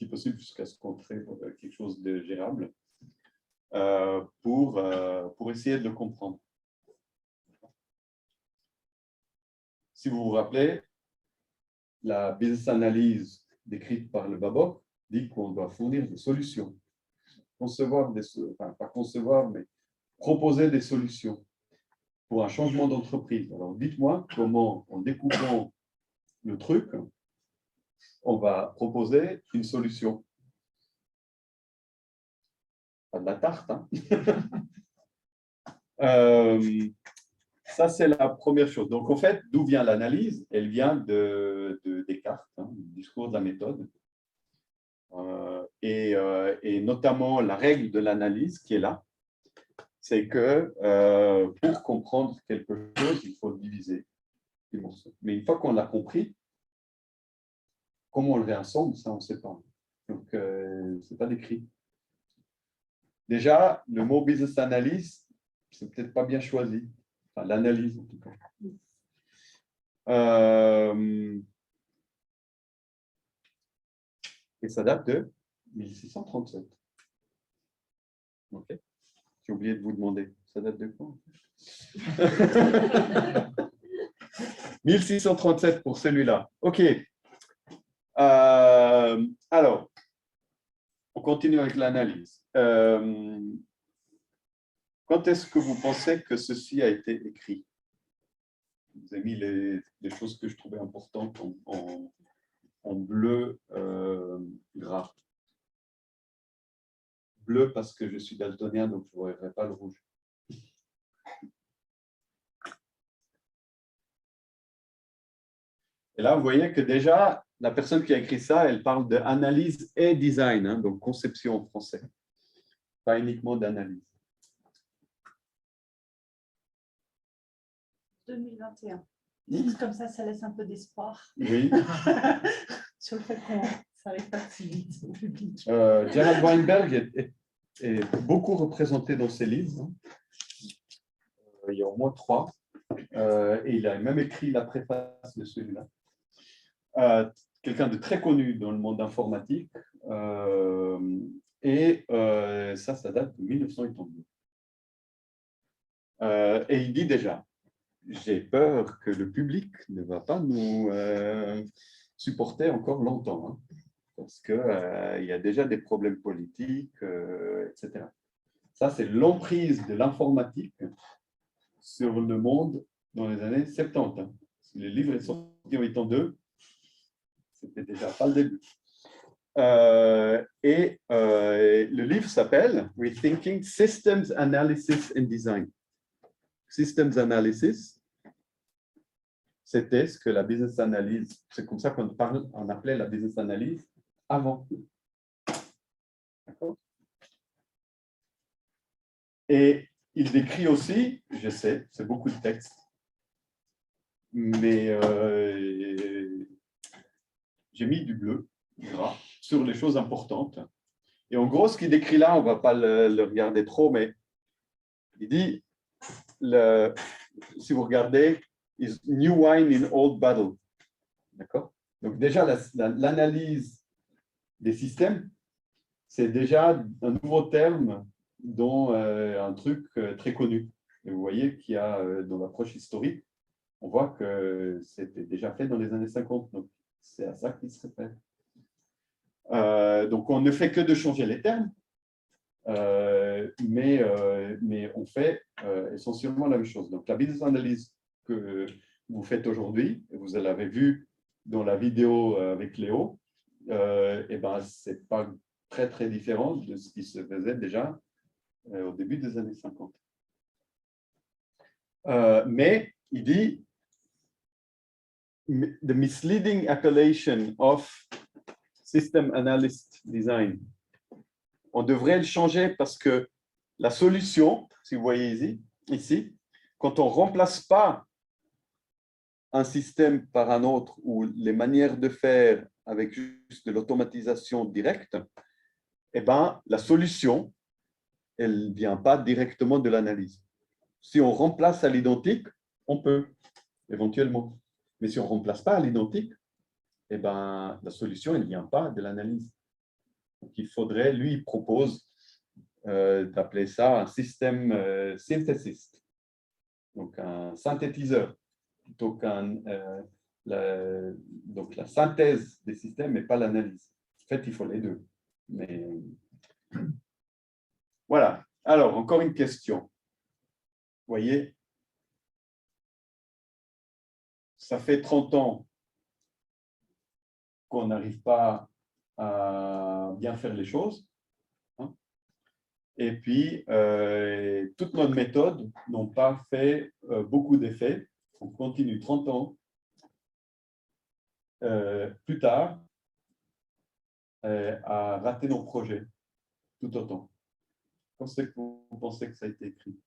possible jusqu'à ce qu'on crée quelque chose de gérable pour essayer de le comprendre. Si vous vous rappelez, la business analyse décrite par le Babok dit qu'on doit fournir des solutions, pas concevoir, mais proposer des solutions pour un changement d'entreprise. Alors, dites-moi comment, en découpant le truc, on va proposer une solution. Pas de la tarte, hein? Ça, c'est la première chose. Donc, en fait, d'où vient l'analyse? Elle vient de Descartes, hein, du discours de la méthode. Et notamment, la règle de l'analyse qui est là, c'est que pour comprendre quelque chose, il faut le diviser. Mais une fois qu'on l'a compris, comment on le réassemble, ça, on ne sait pas. Donc, ce n'est pas décrit. Déjà, le mot business analyst, c'est peut-être pas bien choisi. Enfin, l'analyse, en tout cas. Et ça date de 1637. OK. J'ai oublié de vous demander. Ça date de quoi? 1637 pour celui-là. OK. Alors, on continue avec l'analyse. Quand est-ce que vous pensez que ceci a été écrit? Je vous ai mis les choses que je trouvais importantes en bleu gras. Bleu parce que je suis daltonien, donc je ne verrai pas le rouge. Et là, vous voyez que déjà, la personne qui a écrit ça, elle parle d'analyse et design, hein, donc conception en français, pas uniquement d'analyse. 2021. Juste comme ça laisse un peu d'espoir. Oui. Sur le fait qu'on n'arrive pas si vite au public. Gerald Weinberg est beaucoup représenté dans ses livres. Il y a au moins 3. Et il a même écrit la préface de celui-là. Quelqu'un de très connu dans le monde informatique. Ça date de 1982. Et il dit déjà, j'ai peur que le public ne va pas nous supporter encore longtemps, hein, parce qu'il y a déjà des problèmes politiques, etc. Ça, c'est l'emprise de l'informatique sur le monde dans les années 70. Hein. Le livre est sorti en 82, c'était déjà pas le début. Le livre s'appelle Rethinking Systems Analysis and Design. Systems Analysis, c'était ce que la business analyse, c'est comme ça on appelait la business analyse avant. D'accord. Et il décrit aussi, je sais, c'est beaucoup de textes, mais j'ai mis du bleu, du gras, sur les choses importantes. Et en gros, ce qu'il décrit là, on ne va pas le regarder trop, mais il dit, si vous regardez, is new wine in old bottle. D'accord? Donc déjà, l'analyse des systèmes, c'est déjà un nouveau terme dont un truc très connu. Et vous voyez qu'il y a, dans l'approche historique, on voit que c'était déjà fait dans les années 50. Donc, c'est à ça qu'il se réfère. Donc, on ne fait que de changer les termes, mais on fait essentiellement la même chose. Donc, la business analyse que vous faites aujourd'hui, vous l'avez vu dans la vidéo avec Léo, et ben, ce n'est pas très, très différent de ce qui se faisait déjà au début des années 50. Mais il dit the misleading appellation of system analyst design. On devrait le changer parce que la solution, si vous voyez ici, quand on ne remplace pas un système par un autre ou les manières de faire avec juste de l'automatisation directe, eh ben, la solution, elle ne vient pas directement de l'analyse. Si on remplace à l'identique, on peut, éventuellement. Mais si on ne remplace pas à l'identique, eh ben, la solution, elle ne vient pas de l'analyse. Donc, il faudrait, lui, il propose d'appeler ça un système synthésiste, donc un synthétiseur, plutôt qu'un... donc, la synthèse des systèmes, mais pas l'analyse. En fait, il faut les deux. Mais... Voilà. Alors, encore une question. Vous voyez, ça fait 30 ans qu'on n'arrive pas à bien faire les choses. Hein. Et puis, toutes nos méthodes n'ont pas fait beaucoup d'effets. On continue 30 ans plus tard à rater nos projets tout autant. Vous pensez que ça a été écrit?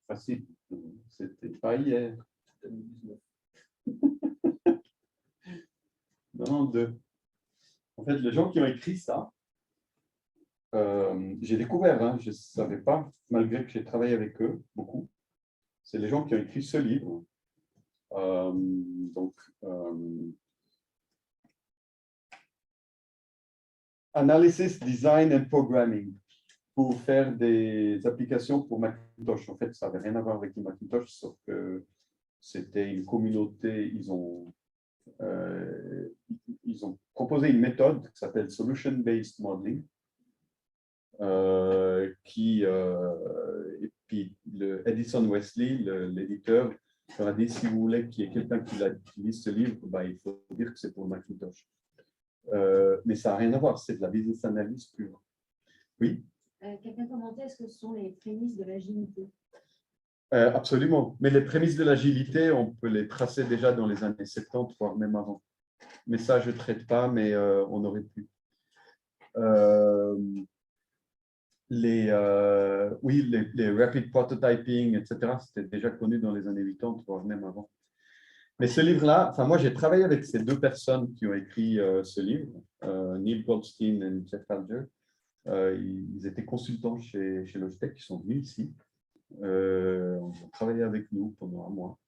Facile, c'était pas hier. 92. En fait, les gens qui ont écrit ça, j'ai découvert, hein, je ne savais pas, malgré que j'ai travaillé avec eux beaucoup, c'est les gens qui ont écrit ce livre. Analysis, Design and Programming, pour faire des applications pour Macintosh. En fait, ça n'avait rien à voir avec le Macintosh, sauf que c'était une communauté, ils ont proposé une méthode qui s'appelle Solution-Based Modeling, et puis le Edison Wesley, l'éditeur, leur a dit, si vous voulez qu'il y ait quelqu'un qui lise ce livre, bah, il faut dire que c'est pour Macintosh. Mais ça n'a rien à voir, c'est de la business analyse pure. Oui? Quelqu'un commentait, est-ce que ce sont les prémices de l'agilité? Absolument. Mais les prémices de l'agilité, on peut les tracer déjà dans les années 70, voire même avant. Mais ça, je ne traite pas, mais on aurait pu. Les rapid prototyping, etc., c'était déjà connu dans les années 80, voire même avant. Mais ce livre-là, enfin moi j'ai travaillé avec ces deux personnes qui ont écrit ce livre, Neil Goldstein et Jeff Alger. Ils étaient consultants chez Logitech, ils sont venus ici. Ils ont travaillé avec nous pendant un mois.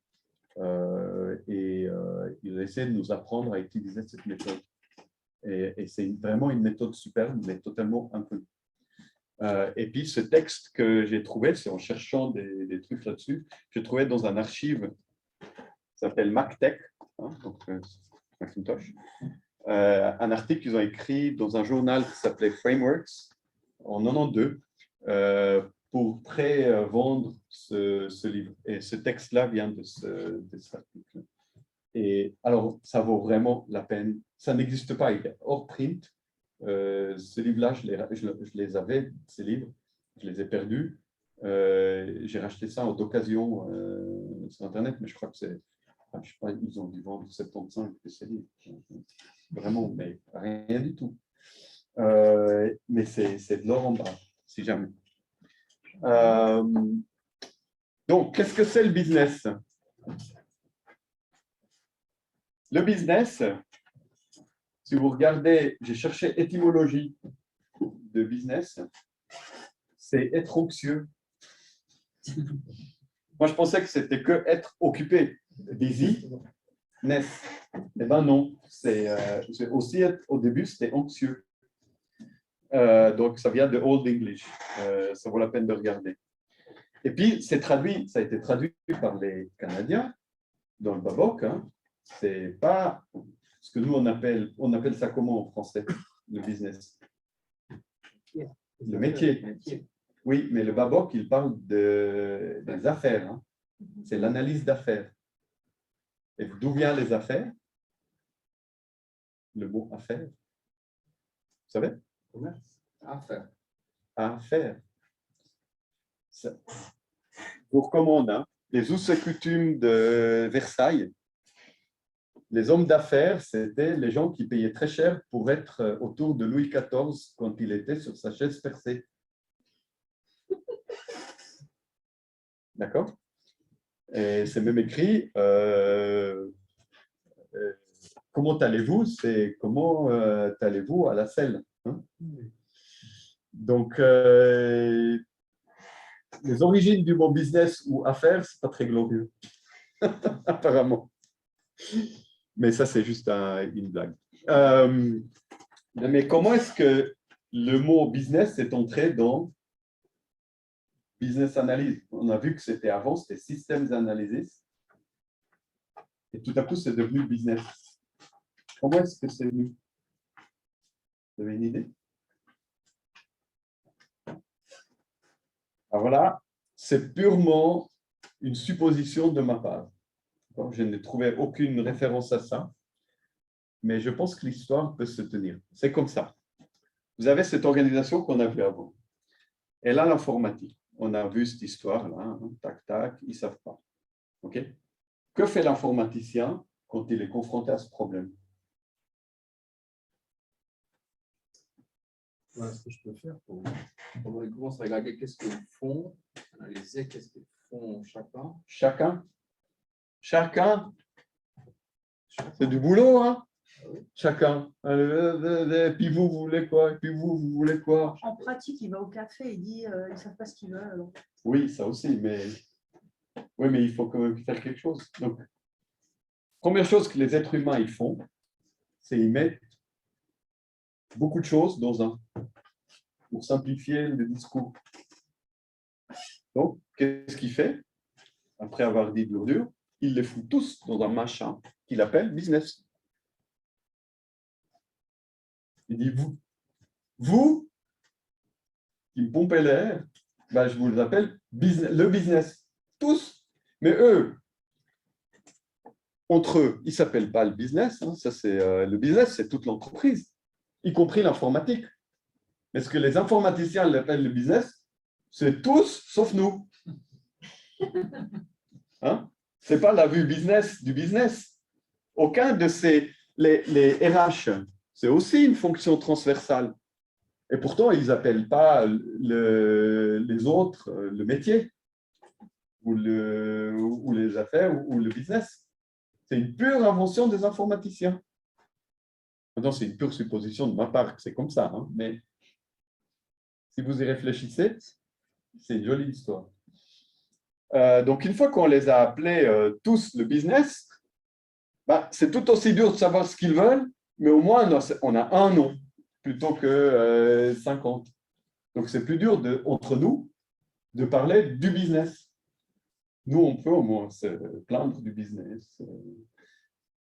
Ils ont essayé de nous apprendre à utiliser cette méthode. Et c'est vraiment une méthode superbe, mais totalement inconnue. Et puis ce texte que j'ai trouvé, c'est en cherchant des trucs là-dessus, j'ai trouvé dans un archive qui s'appelle MacTech, hein, donc Macintosh, un article qu'ils ont écrit dans un journal qui s'appelait Frameworks en 92 pour pré-vendre ce livre. Et ce texte-là vient de cet article. Et alors, ça vaut vraiment la peine. Ça n'existe pas, il est hors print. Ce livre-là, je les avais, ces livres, je les ai perdus. J'ai racheté ça d'occasion sur Internet, mais je crois que c'est, enfin, je sais pas, ils ont dû vendre 75 de ces livres. Vraiment, mais rien du tout. Mais c'est de l'or en bas, si jamais. Donc, qu'est-ce que c'est le business? Le business, si vous regardez, j'ai cherché étymologie de business, c'est être anxieux. Moi, je pensais que c'était que être occupé. Busy-ness. Eh bien non, c'est aussi être, au début, c'était anxieux. Donc, ça vient de Old English. Ça vaut la peine de regarder. Et puis, c'est traduit, ça a été traduit par les Canadiens dans le Babok. Hein. C'est pas ce que nous, on appelle ça comment en français, le business? Le métier. Oui, mais le Babok, il parle des affaires. Hein. C'est l'analyse d'affaires. Et d'où viennent les affaires? Le mot affaire. Vous savez? Affaire. Affaire. Je vous recommande, hein, les us et coutumes de Versailles. Les hommes d'affaires, c'était les gens qui payaient très cher pour être autour de Louis XIV quand il était sur sa chaise percée. D'accord? Et c'est même écrit, comment allez-vous? C'est comment allez-vous à la selle. Hein? Donc, les origines du mot business ou affaires, ce n'est pas très glorieux, apparemment. Mais ça, c'est juste une blague. Mais comment est-ce que le mot business est entré dans business analyse? On a vu que c'était avant, c'était systems analysis. Et tout à coup, c'est devenu business. Comment est-ce que c'est venu? Vous avez une idée? Alors voilà, c'est purement une supposition de ma part. Je n'ai trouvé aucune référence à ça, mais je pense que l'histoire peut se tenir. C'est comme ça. Vous avez cette organisation qu'on a vue avant. Et là, l'informatique. On a vu cette histoire-là, hein, tac, tac, ils ne savent pas. OK? Que fait l'informaticien quand il est confronté à ce problème? Voilà ce que je peux faire pour on commence à regarder qu'est-ce qu'ils font, analyser qu'est-ce qu'ils font chacun. Chacun, c'est du boulot, hein? Chacun. Et puis vous voulez quoi? Et puis vous voulez quoi? En pratique, il va au café et il dit ils ne savent pas ce qu'ils veulent. Alors. Oui, ça aussi, mais il faut quand même faire quelque chose. Donc, première chose que les êtres humains ils font, c'est ils mettent beaucoup de choses dans un, pour simplifier le discours. Donc, qu'est-ce qu'il fait? Après avoir dit de l'ordure, il les fout tous dans un machin qu'il appelle business. Il dit, vous qui me pompez l'air, ben, je vous appelle le business. Tous. Mais eux, entre eux, ils ne s'appellent pas le business. Hein. Ça, le business, c'est toute l'entreprise, y compris l'informatique. Mais ce que les informaticiens l'appellent le business, c'est tous sauf nous. Hein? Ce n'est pas la vue business du business. Aucun de ces, les RH, c'est aussi une fonction transversale. Et pourtant, ils n'appellent pas les autres le métier, ou les affaires, ou le business. C'est une pure invention des informaticiens. Maintenant, c'est une pure supposition de ma part que c'est comme ça, hein, mais si vous y réfléchissez, c'est une jolie histoire. Donc, une fois qu'on les a appelés tous le business, c'est tout aussi dur de savoir ce qu'ils veulent, mais au moins, on a un nom plutôt que 50. Donc, c'est plus dur entre nous de parler du business. Nous, on peut au moins se plaindre du business,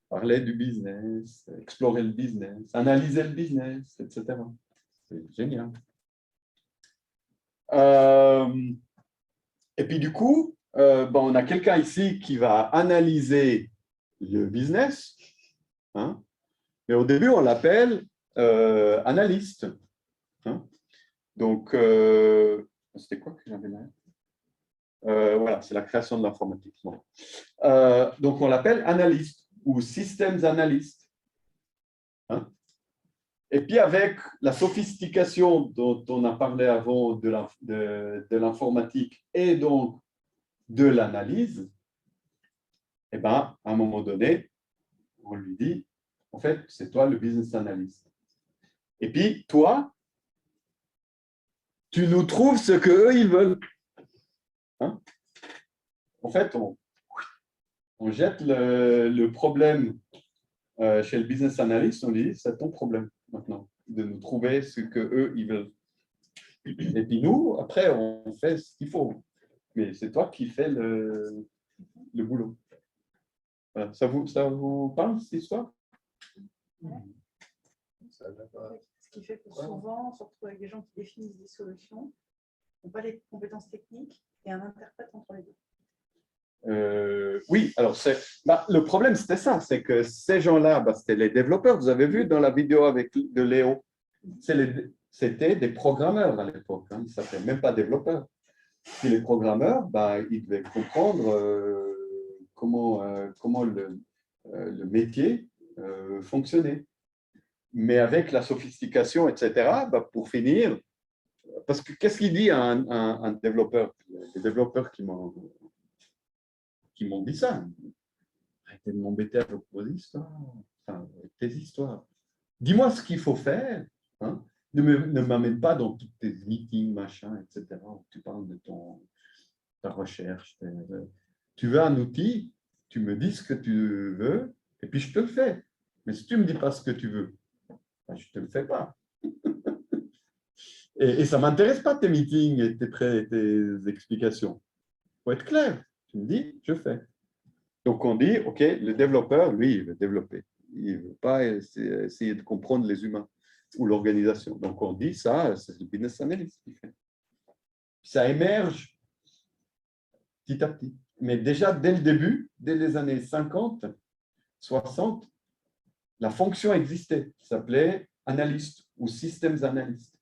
parler du business, explorer le business, analyser le business, etc. C'est génial. Et puis, du coup, on a quelqu'un ici qui va analyser le business. Hein, mais au début, on l'appelle analyste. Hein. Donc, c'était quoi que j'avais là? Voilà, c'est la création de l'informatique. Bon. Donc, on l'appelle analyste ou systems analyst. Hein. Et puis, avec la sophistication dont on a parlé avant de l'informatique et donc de l'analyse, eh ben, à un moment donné, on lui dit, en fait, c'est toi le business analyst. Et puis, toi, tu nous trouves ce qu'eux, ils veulent. Hein? En fait, on jette le problème chez le business analyst, on lui dit, c'est ton problème maintenant, de nous trouver ce qu'eux, ils veulent. Et puis nous, après, on fait ce qu'il faut. Mais c'est toi qui fais le boulot. Voilà. Ça vous parle, cette histoire? Ce qui fait que souvent, on se retrouve avec des gens qui définissent des solutions, n'ont pas les compétences techniques et un interprète entre les deux. Oui, alors le problème, c'était ça, c'est que ces gens-là, c'était les développeurs. Vous avez vu dans la vidéo de Léo, c'était des programmeurs à l'époque. Hein, ils ne s'appelaient même pas développeurs. Puis les programmeurs, ils devaient comprendre comment le métier fonctionnait. Mais avec la sophistication, etc., pour finir, parce que qu'est-ce qu'il dit à un développeur? Les développeurs qui m'ont dit ça. Arrêtez de m'embêter avec vos histoires, tes histoires. Dis-moi ce qu'il faut faire. Hein. Ne m'amène pas dans tous tes meetings, machin, etc., où tu parles de ta recherche. Tu veux un outil, tu me dis ce que tu veux, et puis je te le fais. Mais si tu ne me dis pas ce que tu veux, je ne te le fais pas. Et ça ne m'intéresse pas tes meetings et tes explications. Il faut être clair. Tu me dis, je fais. Donc, on dit, OK, le développeur, lui, il veut développer. Il ne veut pas essayer de comprendre les humains ou l'organisation. Donc, on dit ça, c'est le business analyst qui fait. Ça émerge petit à petit. Mais déjà, dès le début, dès les années 50, 60, la fonction existait. Ça s'appelait analyste ou systems analyst.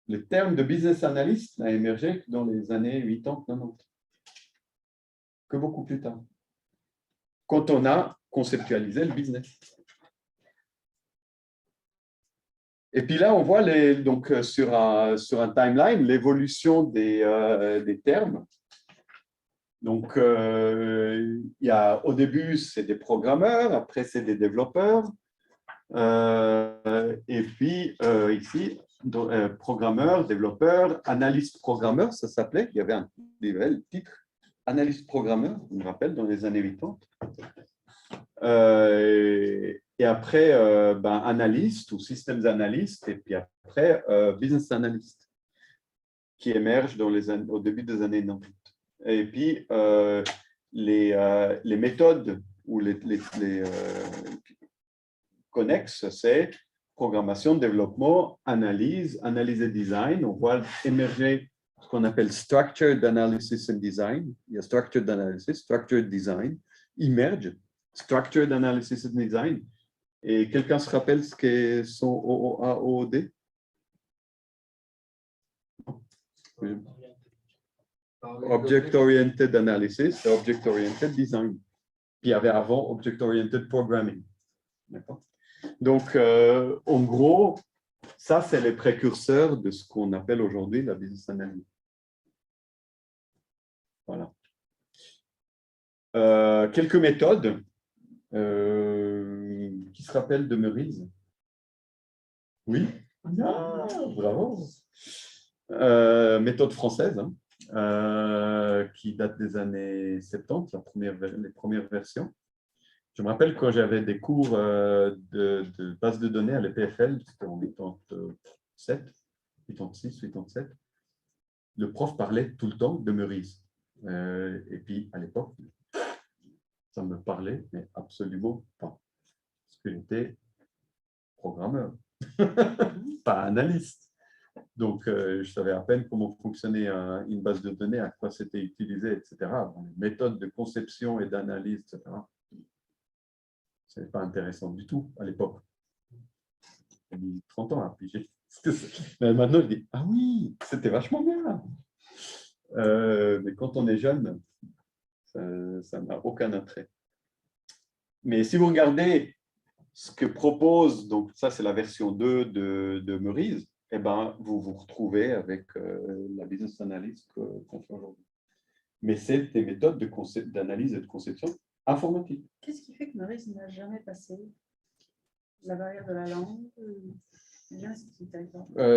Le terme de business analyst n'a émergé que dans les années 80, 90. Que beaucoup plus tard. Quand on a conceptualisé le business. Et puis là, on voit donc, sur un timeline l'évolution des termes. Donc, au début, c'est des programmeurs, après, c'est des développeurs. Et puis, ici, programmeur, développeur, analyste programmeur, ça s'appelait. Il y avait le titre, analyste programmeur, je me rappelle, dans les années 80. Et après, analyste ou systems analyst, et puis après, business analyst, qui émerge au début des années 90. Et puis, les méthodes ou les connexes, c'est programmation, développement, analyse et design. On voit émerger ce qu'on appelle structured analysis and design. Il y a structured analysis, structured design, emerge, structured analysis and design. Et quelqu'un se rappelle ce qu'est son OOD? Object-Oriented Analysis et Object-Oriented Design. Puis il y avait avant Object-Oriented Programming. Donc, en gros, ça, c'est les précurseurs de ce qu'on appelle aujourd'hui la business analysis. Voilà. Quelques méthodes qui se rappellent de Meurice. Oui, bravo. Méthode française, hein, qui date des années 70, les premières versions. Je me rappelle quand j'avais des cours de base de données à l'EPFL, c'était en 87, 86, 87, le prof parlait tout le temps de Meurice. Et puis, à l'époque, ça me parlait, mais absolument pas. Parce que j'étais programmeur, pas analyste. Donc, je savais à peine comment fonctionnait une base de données, à quoi c'était utilisé, etc. Bon, les méthodes de conception et d'analyse, etc. Ce n'est pas intéressant du tout à l'époque. J'ai mis 30 ans à piger. Mais maintenant, je dis, ah oui, c'était vachement bien. Mais quand on est jeune, ça n'a aucun attrait. Mais si vous regardez ce que propose, donc ça c'est la version 2 de Meurice, eh ben, vous vous retrouvez avec la business analysis qu'on fait aujourd'hui. Mais c'est des méthodes d'analyse et de conception informatique. Qu'est-ce qui fait que Meurice n'a jamais passé la barrière de la langue?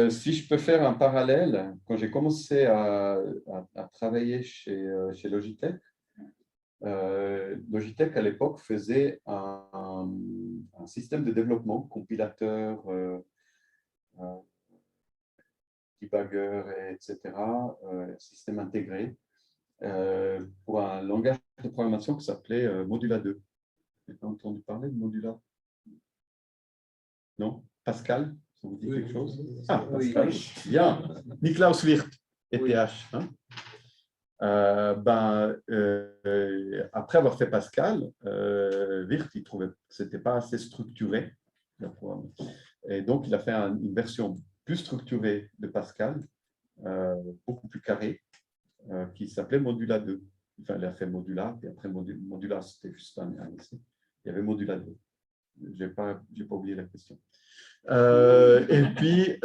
Si je peux faire un parallèle, quand j'ai commencé à travailler chez Logitech, Logitech à l'époque faisait un système de développement, compilateur, debugger, etc., système intégré, pour un langage de programmation qui s'appelait Modula 2. Vous avez entendu parler de Modula? Non? Pascal? Ça vous dit quelque chose? Ah, Pascal, oui. Bien. Niklaus Wirth, ETH. Hein? Après avoir fait Pascal, Wirth, il trouvait que ce n'était pas assez structuré. Et donc, il a fait une version plus structurée de Pascal, beaucoup plus carrée, qui s'appelait Modula 2. Enfin, il a fait Modula, et après Modula, c'était juste un essai. Il y avait Modula 2. Je n'ai pas oublié la question. Et puis,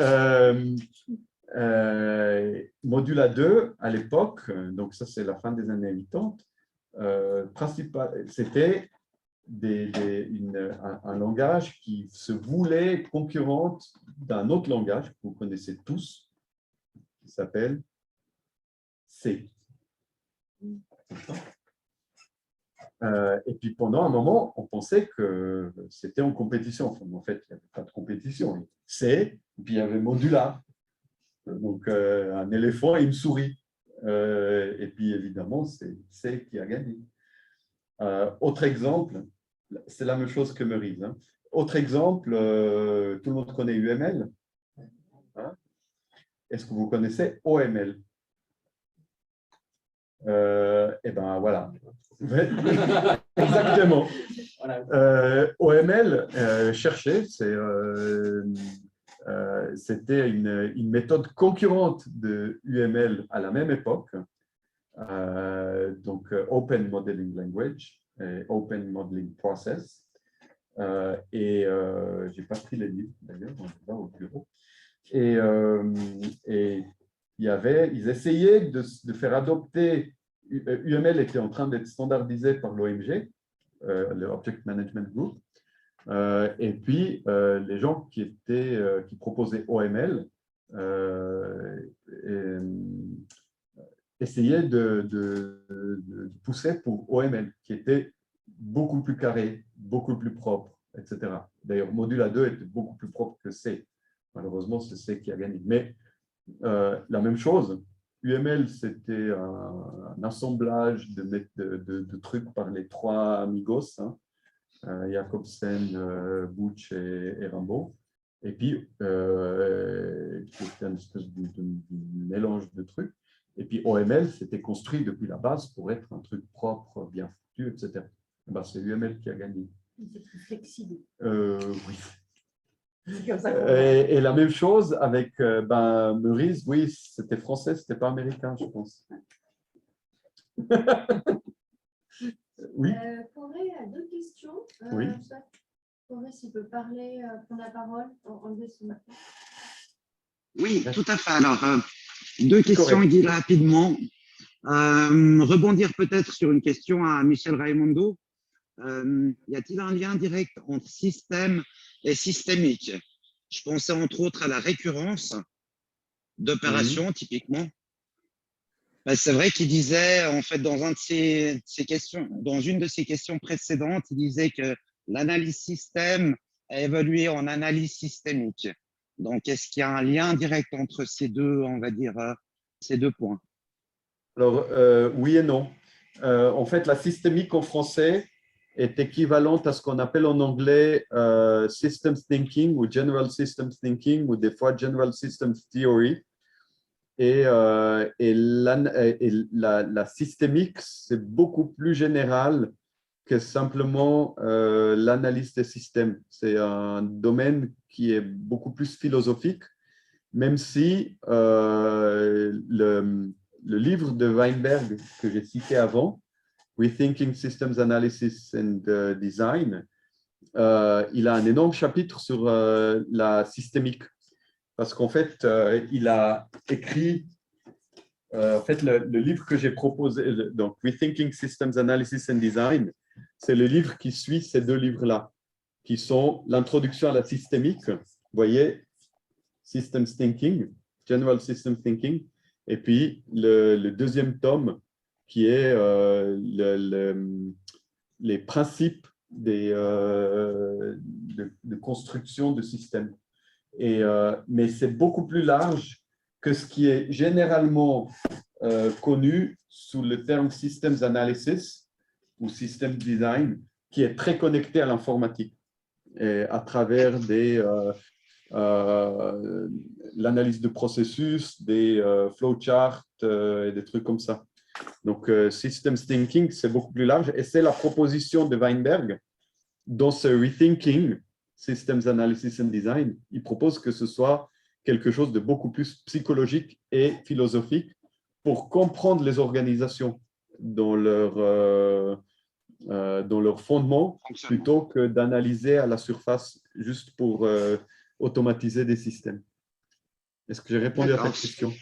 Modula 2, à l'époque, donc ça c'est la fin des années 80, c'était un langage qui se voulait concurrente d'un autre langage que vous connaissez tous, qui s'appelle C. Et puis pendant un moment, on pensait que c'était en compétition. Enfin, en fait, il n'y avait pas de compétition. C, et puis il y avait Modula. Donc un éléphant et une souris. Et puis évidemment, c'est C qui a gagné. Autre exemple, c'est la même chose que Meurice. Hein. Autre exemple, tout le monde connaît UML. Hein? Est-ce que vous connaissez OML? Eh bien voilà. Exactement. OML, cherchez, c'était une méthode concurrente de UML à la même époque. Donc Open Modeling Language et Open Modeling Process. Et je n'ai pas pris les livres d'ailleurs, on est là au bureau. Et ils essayaient de faire adopter. UML était en train d'être standardisé par l'OMG, le Object Management Group, et puis les gens qui proposaient OML essayaient de pousser pour OML, qui était beaucoup plus carré, beaucoup plus propre, etc. D'ailleurs, Modula 2 était beaucoup plus propre que C. Malheureusement, c'est C qui a gagné. Mais la même chose, UML, c'était un assemblage de trucs par les trois amigos, hein, Jacobsen, Butch et Rimbaud. Et puis, c'était une espèce de mélange de trucs. Et puis, OML, c'était construit depuis la base pour être un truc propre, bien foutu, etc. Ben, c'est UML qui a gagné. C'est plus flexible. Oui. Et la même chose avec Meurice, oui, c'était français, c'était pas américain, je pense. Oui. Corée a deux questions. Oui. Corée, s'il peut parler, prendre la parole, enlever son micro. Oui, tout à fait. Alors, deux questions, il dit rapidement. Rebondir peut-être sur une question à Michel Raimondo. Y a-t-il un lien direct entre système et systémique? Je pensais entre autres à la récurrence d'opérations, typiquement. C'est vrai qu'il disait, en fait, dans une de ses questions précédentes, il disait que l'analyse système a évolué en analyse systémique. Donc, est-ce qu'il y a un lien direct entre ces deux, on va dire, ces deux points? Alors, oui et non. En fait, la systémique en français est équivalente à ce qu'on appelle en anglais Systems Thinking ou General Systems Thinking ou des fois General Systems Theory. Et la systémique, c'est beaucoup plus général que simplement l'analyse des systèmes. C'est un domaine qui est beaucoup plus philosophique, même si le livre de Weinberg que j'ai cité avant, Rethinking Systems Analysis and Design, il a un énorme chapitre sur la systémique. Parce qu'en fait, il a écrit le livre que j'ai proposé, donc Rethinking Systems Analysis and Design, c'est le livre qui suit ces deux livres-là, qui sont l'introduction à la systémique, vous voyez, Systems Thinking, General Systems Thinking, et puis le deuxième tome qui est les principes de construction de systèmes. Mais c'est beaucoup plus large que ce qui est généralement connu sous le terme Systems Analysis ou System Design, qui est très connecté à l'informatique à travers l'analyse de processus, des flowcharts et des trucs comme ça. Donc, Systems Thinking, c'est beaucoup plus large et c'est la proposition de Weinberg dans ce Rethinking Systems Analysis and Design. Il propose que ce soit quelque chose de beaucoup plus psychologique et philosophique pour comprendre les organisations dans leur fondement plutôt que d'analyser à la surface juste pour automatiser des systèmes. Est-ce que j'ai répondu à ta question?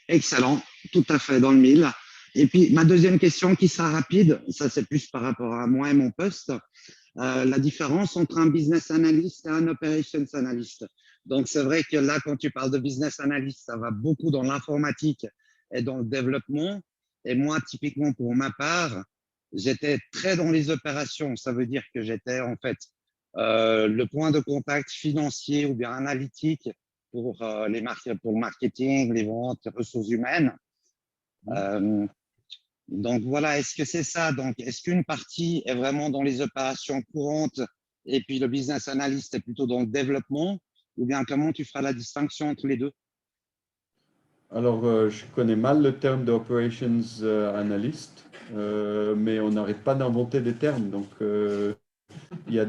Excellent, tout à fait dans le mille. Et puis, ma deuxième question qui sera rapide, ça c'est plus par rapport à moi et mon poste, la différence entre un business analyst et un operations analyst. Donc, c'est vrai que là, quand tu parles de business analyst, ça va beaucoup dans l'informatique et dans le développement. Et moi, typiquement, pour ma part, j'étais très dans les opérations. Ça veut dire que j'étais en fait le point de contact financier ou bien analytique pour le marketing, les ventes, les ressources humaines. Donc voilà, est-ce que c'est ça? Donc, est-ce qu'une partie est vraiment dans les opérations courantes et puis le business analyst est plutôt dans le développement? Ou bien comment tu feras la distinction entre les deux? Alors, je connais mal le terme d'operations analyst, mais on n'arrête pas d'inventer des termes. Donc, il y a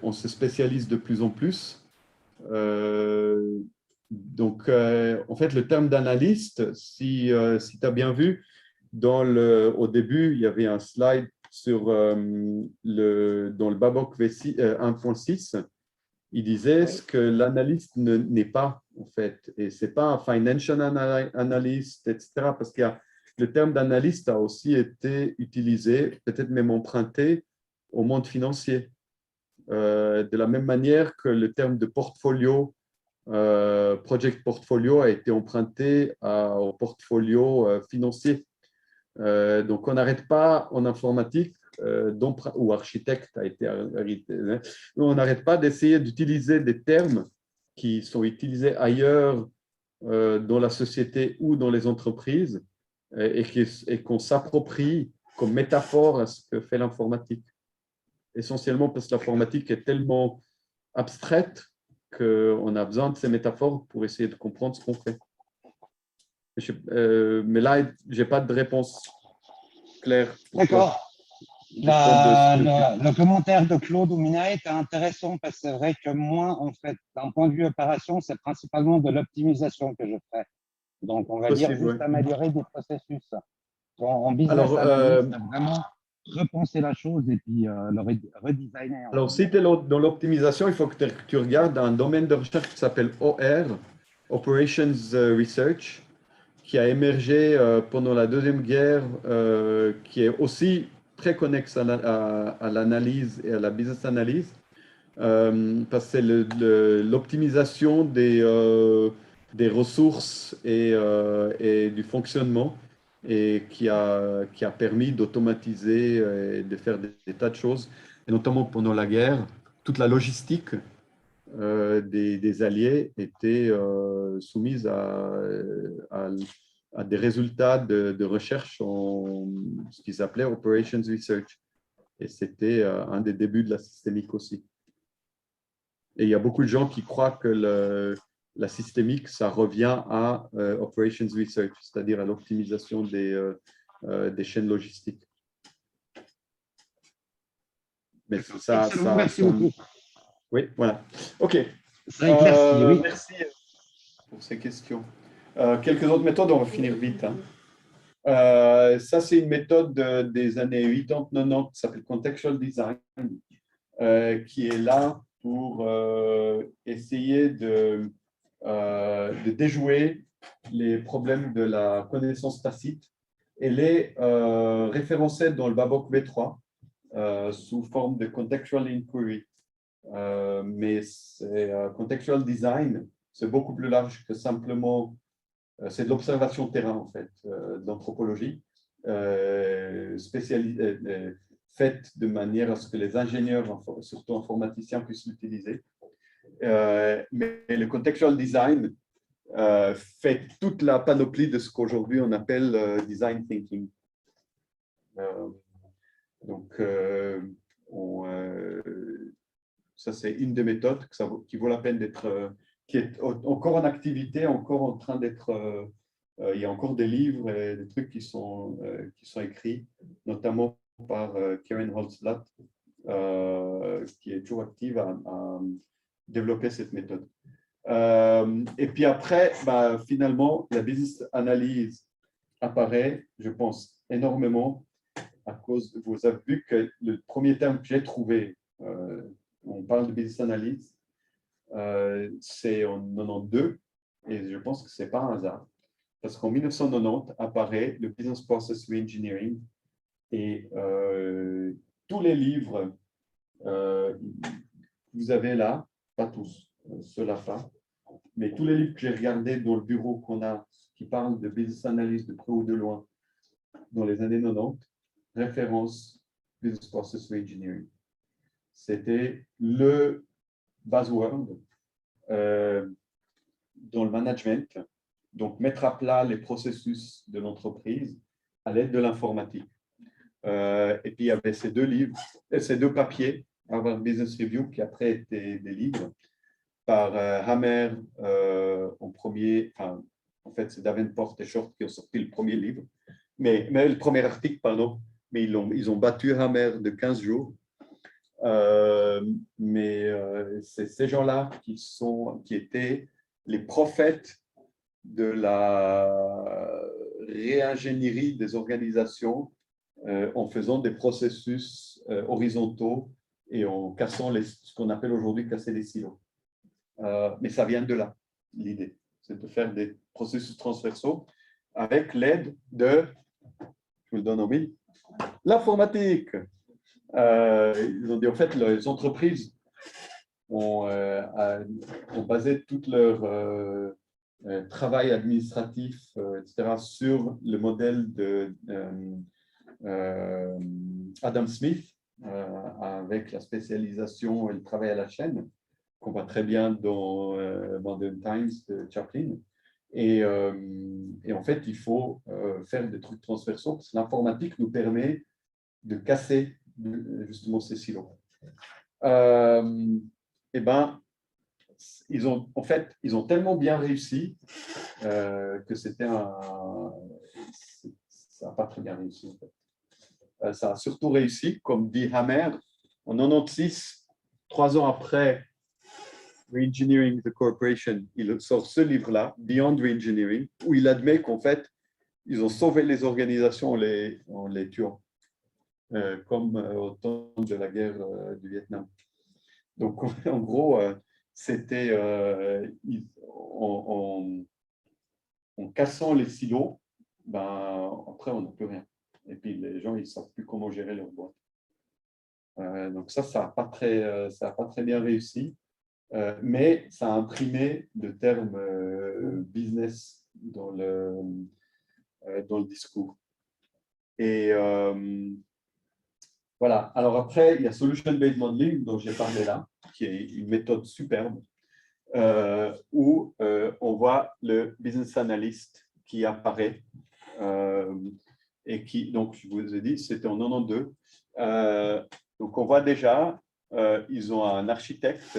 on se spécialise de plus en plus. Donc, en fait, le terme d'analyste, si tu as bien vu, au début, il y avait un slide sur dans le Babok V6 1.6. Il disait ce que l'analyste n'est pas, en fait. Et ce n'est pas un financial analyst, etc. Parce que le terme d'analyste a aussi été utilisé, peut-être même emprunté, au monde financier. De la même manière que le terme de portfolio, project portfolio, a été emprunté au portfolio financier. Donc, on n'arrête pas en informatique, ou architecte a été arrêté, on n'arrête pas d'essayer d'utiliser des termes qui sont utilisés ailleurs dans la société ou dans les entreprises et qu'on s'approprie comme métaphore à ce que fait l'informatique. Essentiellement parce que l'informatique est tellement abstraite qu'on a besoin de ces métaphores pour essayer de comprendre ce qu'on fait. Mais là, je n'ai pas de réponse claire. D'accord. Le commentaire de Claude Oumina était intéressant parce que c'est vrai que moi, en fait, d'un point de vue opération, c'est principalement de l'optimisation que je fais. Donc, on va dire juste améliorer des processus. En business analyst, vraiment repenser la chose et puis le redesigner. Alors, si tu es dans l'optimisation, il faut que tu regardes un domaine de recherche qui s'appelle OR, Operations Research, qui a émergé pendant la Deuxième Guerre, qui est aussi très connexe à l'analyse et à la business analyse, parce que c'est l'optimisation des ressources et du fonctionnement, et qui a permis d'automatiser et de faire des tas de choses, et notamment pendant la guerre, toute la logistique des Alliés était soumise à des résultats de recherche en ce qu'ils appelaient Operations Research. Et c'était un des débuts de la systémique aussi. Et il y a beaucoup de gens qui croient que la systémique, ça revient à Operations Research, c'est-à-dire à l'optimisation des chaînes logistiques. Mais ça, merci beaucoup. Oui, voilà. OK. Ça éclaircit, oui. Merci pour ces questions. Quelques autres méthodes, on va finir vite. Hein. Ça, c'est une méthode des années 80-90 qui s'appelle Contextual Design, qui est là pour essayer de déjouer les problèmes de la connaissance tacite et les référencer dans le Babok V3 sous forme de Contextual Inquiry. Mais Contextual Design, c'est beaucoup plus large que simplement, c'est de l'observation terrain en fait, d'anthropologie, faite de manière à ce que les ingénieurs, surtout informaticiens, puissent l'utiliser. Mais le Contextual Design fait toute la panoplie de ce qu'aujourd'hui on appelle Design Thinking. Ça, c'est une des méthodes qui vaut la peine d'être, qui est encore en activité, encore en train d'être. Il y a encore des livres et des trucs qui sont écrits, notamment par Karen Holzblatt, qui est toujours active à développer cette méthode. Et puis après, finalement, la business analyse apparaît, je pense, énormément à cause, vous avez vu que le premier terme que j'ai trouvé, on parle de business analyse, c'est en 92, et je pense que ce n'est pas un hasard, parce qu'en 1990 apparaît le Business Process Reengineering, et tous les livres que vous avez là, pas tous, ceux-là pas, mais tous les livres que j'ai regardés dans le bureau qu'on a, qui parlent de business analyse de près ou de loin, dans les années 90, référence Business Process Reengineering. C'était le buzzword dans le management, donc mettre à plat les processus de l'entreprise à l'aide de l'informatique. Et puis il y avait ces deux livres, ces deux papiers, Harvard Business Review, qui après étaient des livres, par Hammer en premier, enfin, en fait c'est Davenport et Short qui ont sorti le premier livre, mais le premier article, pardon, mais ils ont battu Hammer de 15 jours. Mais c'est ces gens-là qui étaient les prophètes de la réingénierie des organisations en faisant des processus horizontaux et en cassant ce qu'on appelle aujourd'hui casser les silos. Mais ça vient de là, l'idée. C'est de faire des processus transversaux avec l'aide de, je vous le donne en mille, l'informatique. Ils ont dit, en fait, les entreprises ont basé tout leur travail administratif, etc., sur le modèle de Adam Smith, avec la spécialisation et le travail à la chaîne, qu'on voit très bien dans Modern Times de Chaplin. Et en fait, il faut faire des trucs transversaux, parce que l'informatique nous permet de casser justement ces silos. Eh ben, ils ont tellement bien réussi que c'était ça n'a pas très bien réussi. En fait. Ça a surtout réussi, comme dit Hammer, en 96, 3 ans après Reengineering the Corporation, il sort ce livre-là, Beyond Reengineering, où il admet qu'en fait, ils ont sauvé les organisations en les tuant. Comme au temps de la guerre du Vietnam. Donc, en gros, c'était en en cassant les silos, après, on n'a plus rien. Et puis, les gens, ils ne savent plus comment gérer leur boîte. Donc ça n'a pas très bien réussi. Mais ça a imprimé le terme business dans le discours. Et voilà. Alors après, il y a Solution-Based Modeling, dont j'ai parlé là, qui est une méthode superbe, où on voit le business analyst qui apparaît et qui, donc, je vous ai dit, c'était en 92. Donc, on voit déjà, ils ont un architecte,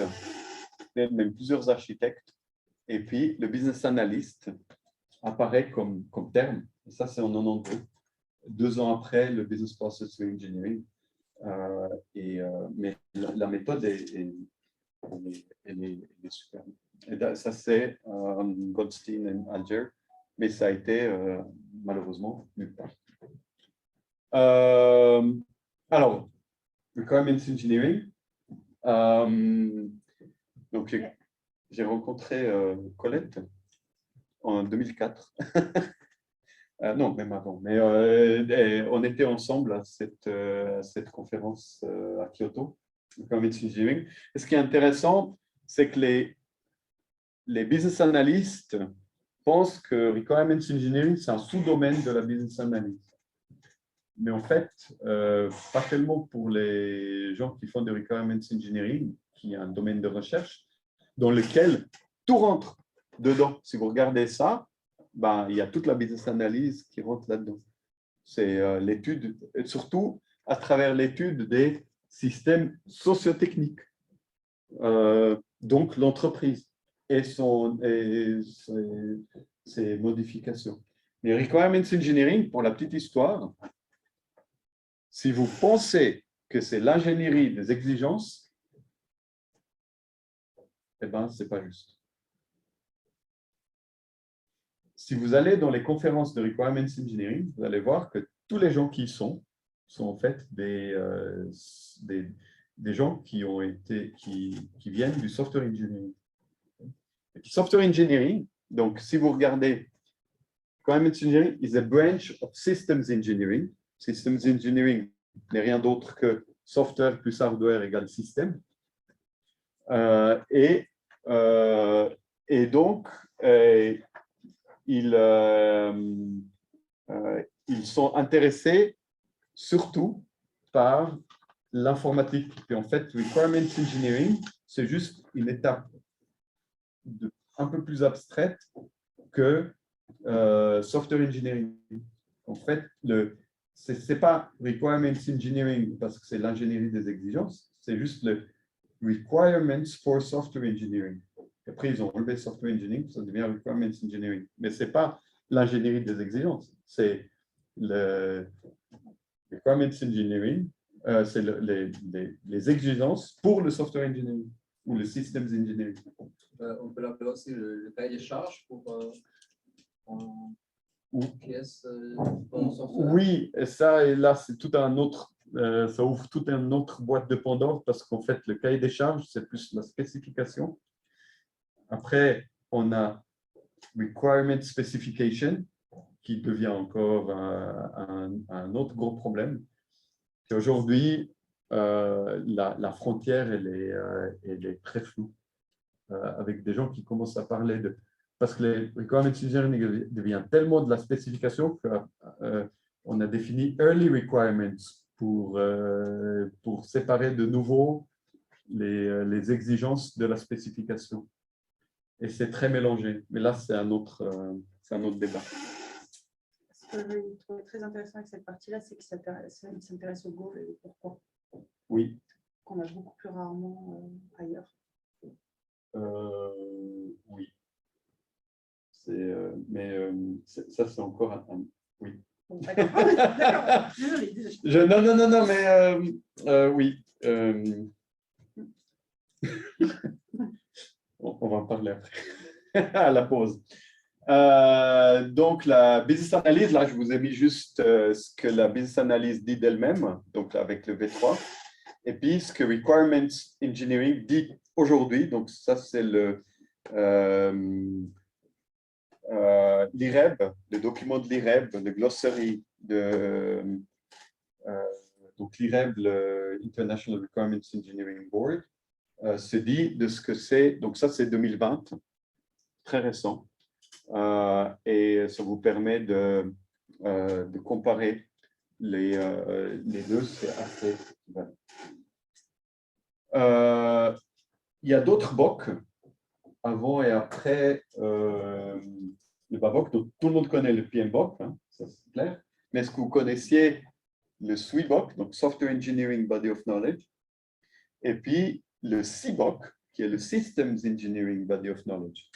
même plusieurs architectes, et puis le business analyst apparaît comme terme. Et ça, c'est en 92. 2 ans après, le business process engineering. Mais la méthode est super. Et ça, c'est Goldstein et Alger, mais ça a été malheureusement nulle part. Alors, Requirements Engineering. Donc, j'ai rencontré Colette en 2004. Non, même avant. Mais on était ensemble à cette conférence à Kyoto, Requirements Engineering. Et ce qui est intéressant, c'est que les business analysts pensent que Requirements Engineering, c'est un sous-domaine de la business analyse. Mais en fait, pas tellement pour les gens qui font du Requirements Engineering, qui est un domaine de recherche, dans lequel tout rentre dedans. Si vous regardez ça, il y a toute la business analyse qui rentre là-dedans. C'est l'étude, et surtout à travers l'étude des systèmes sociotechniques. Donc, l'entreprise et ses modifications. Mais Requirements Engineering, pour la petite histoire, si vous pensez que c'est l'ingénierie des exigences, eh bien, ce n'est pas juste. Si vous allez dans les conférences de Requirements Engineering, vous allez voir que tous les gens qui y sont en fait des gens qui viennent du software engineering. Et puis, software engineering, donc si vous regardez, Requirements Engineering is a branch of systems engineering. Systems engineering n'est rien d'autre que software plus hardware égale système. Et donc, ils sont intéressés surtout par l'informatique. Et en fait, Requirements Engineering, c'est juste une étape un peu plus abstraite que Software Engineering. En fait, ce n'est pas Requirements Engineering parce que c'est l'ingénierie des exigences, c'est juste le Requirements for Software Engineering. Après, ils ont enlevé Software Engineering, ça devient Requirements Engineering. Mais ce n'est pas l'ingénierie des exigences, c'est le Requirements Engineering, c'est les exigences pour le Software Engineering ou le Systems Engineering. On peut l'appeler aussi le cahier des charges pour pièces Oui, et ça, et là, c'est tout un autre, ça ouvre toute une autre boîte de Pandore parce qu'en fait, le cahier des charges, c'est plus la spécification. Après, on a Requirement Specification, qui devient encore un autre gros problème. Aujourd'hui, la frontière, elle est très floue, avec des gens qui commencent à parler de... Parce que les Requirements Engineering devient tellement de la spécification qu'on a défini Early Requirements pour séparer de nouveau les exigences de la spécification. Et c'est très mélangé. Mais là, c'est un autre débat. Ce que je trouve très intéressant avec cette partie-là, c'est qu'il s'intéresse au goal et au pourquoi. Oui. Qu'on a beaucoup plus rarement ailleurs. Oui. Ça, c'est encore un... Oui. Bon, d'accord. Désolée. Non, mais oui. On va en parler après, à la pause. Donc, la business analyse, là, je vous ai mis juste ce que la business analyse dit d'elle-même, donc avec le V3, et puis ce que Requirements Engineering dit aujourd'hui. Donc, ça, c'est l'IREB, le document de l'IREB, le glossary de donc l'IREB, le International Requirements Engineering Board, se dit de ce que c'est. Donc ça, c'est 2020, très récent. Et ça vous permet de comparer les deux, c'est assez équivalent. Il y a d'autres BOC avant et après le BABOC. Donc, tout le monde connaît le PMBOK, hein, ça c'est clair. Mais est-ce que vous connaissiez le SWIBOK, donc Software Engineering Body of Knowledge, et puis le CBOK, qui est le Systems Engineering Body of Knowledge?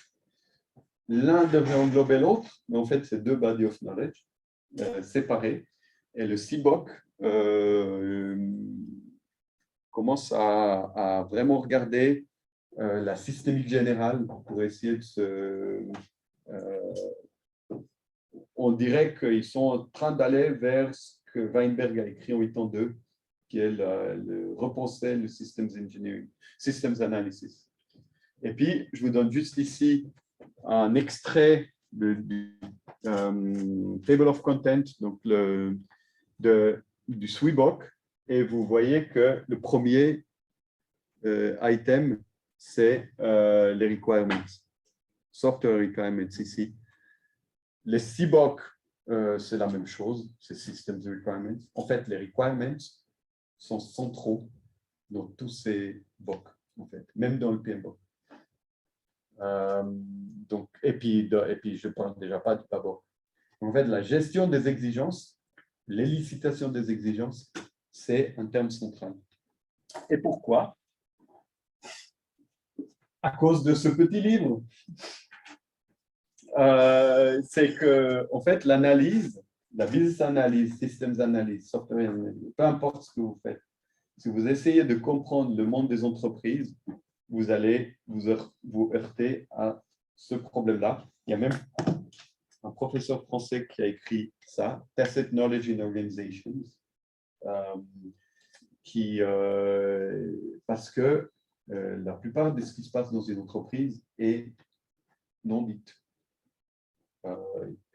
L'un devrait englober l'autre, mais en fait, c'est deux body of knowledge séparés. Et le CBOK commence à vraiment regarder la systémique générale pour essayer de se... on dirait qu'ils sont en train d'aller vers ce que Weinberg a écrit en 82, qui est repenser le Systems Engineering, Systems Analysis. Et puis, je vous donne juste ici un extrait du Table of Content, donc du SWIBOK, et vous voyez que le premier item, c'est les requirements, software requirements ici. Les CBOK, c'est la même chose, c'est Systems Requirements. En fait, les requirements sont centraux dans tous ces BOK, en fait, même dans le PMBOK. Donc, et puis je ne parle déjà pas du PABOK. En fait, la gestion des exigences, l'élicitation des exigences, c'est un terme central. Et pourquoi? À cause de ce petit livre. C'est que, en fait, l'analyse, la business analyse, systems analyse, software analyse, peu importe ce que vous faites, si vous essayez de comprendre le monde des entreprises, vous allez vous heurter à ce problème-là. Il y a même un professeur français qui a écrit ça, Tacit Knowledge in Organizations, parce que la plupart de ce qui se passe dans une entreprise est non dite.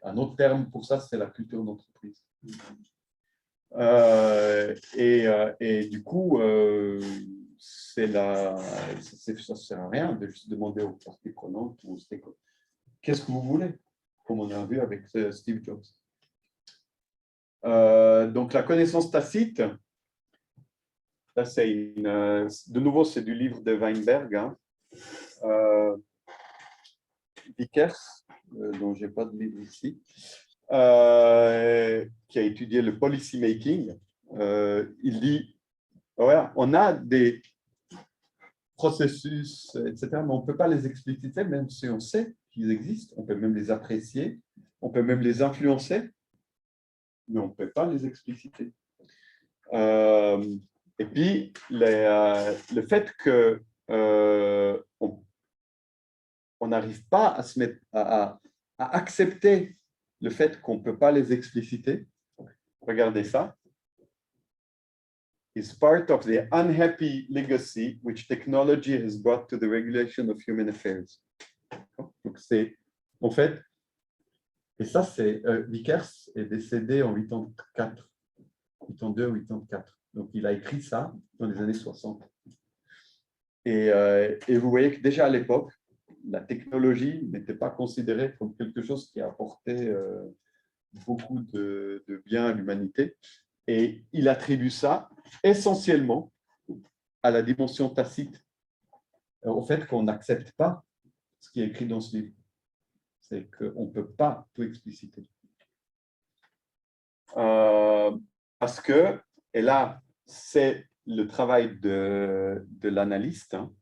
Un autre terme pour ça, c'est la culture d'entreprise. Et du coup, ça ne sert à rien de juste demander aux parties prenantes qu'est-ce que vous voulez, comme on a vu avec Steve Jobs. Donc, la connaissance tacite, là, de nouveau, c'est du livre de Weinberg, hein. Vickers, dont je n'ai pas de livre ici, qui a étudié le policy making. Il dit, ouais, on a des processus, etc., mais on ne peut pas les expliciter, même si on sait qu'ils existent. On peut même les apprécier, on peut même les influencer, mais on ne peut pas les expliciter. Et puis, le fait que on n'arrive pas à se mettre à accepter le fait qu'on ne peut pas les expliciter. Regardez ça. Is part of the unhappy legacy which technology has brought to the regulation of human affairs. Donc c'est, en fait, et ça c'est, Vickers est décédé en 84, 82, 84. Donc il a écrit ça dans les années 60. Et vous voyez que déjà à l'époque, la technologie n'était pas considérée comme quelque chose qui apportait beaucoup de bien à l'humanité. Et il attribue ça essentiellement à la dimension tacite, au fait qu'on n'accepte pas ce qui est écrit dans ce livre. C'est qu'on ne peut pas tout expliciter. Parce que, et là, c'est le travail de l'analyste, hein.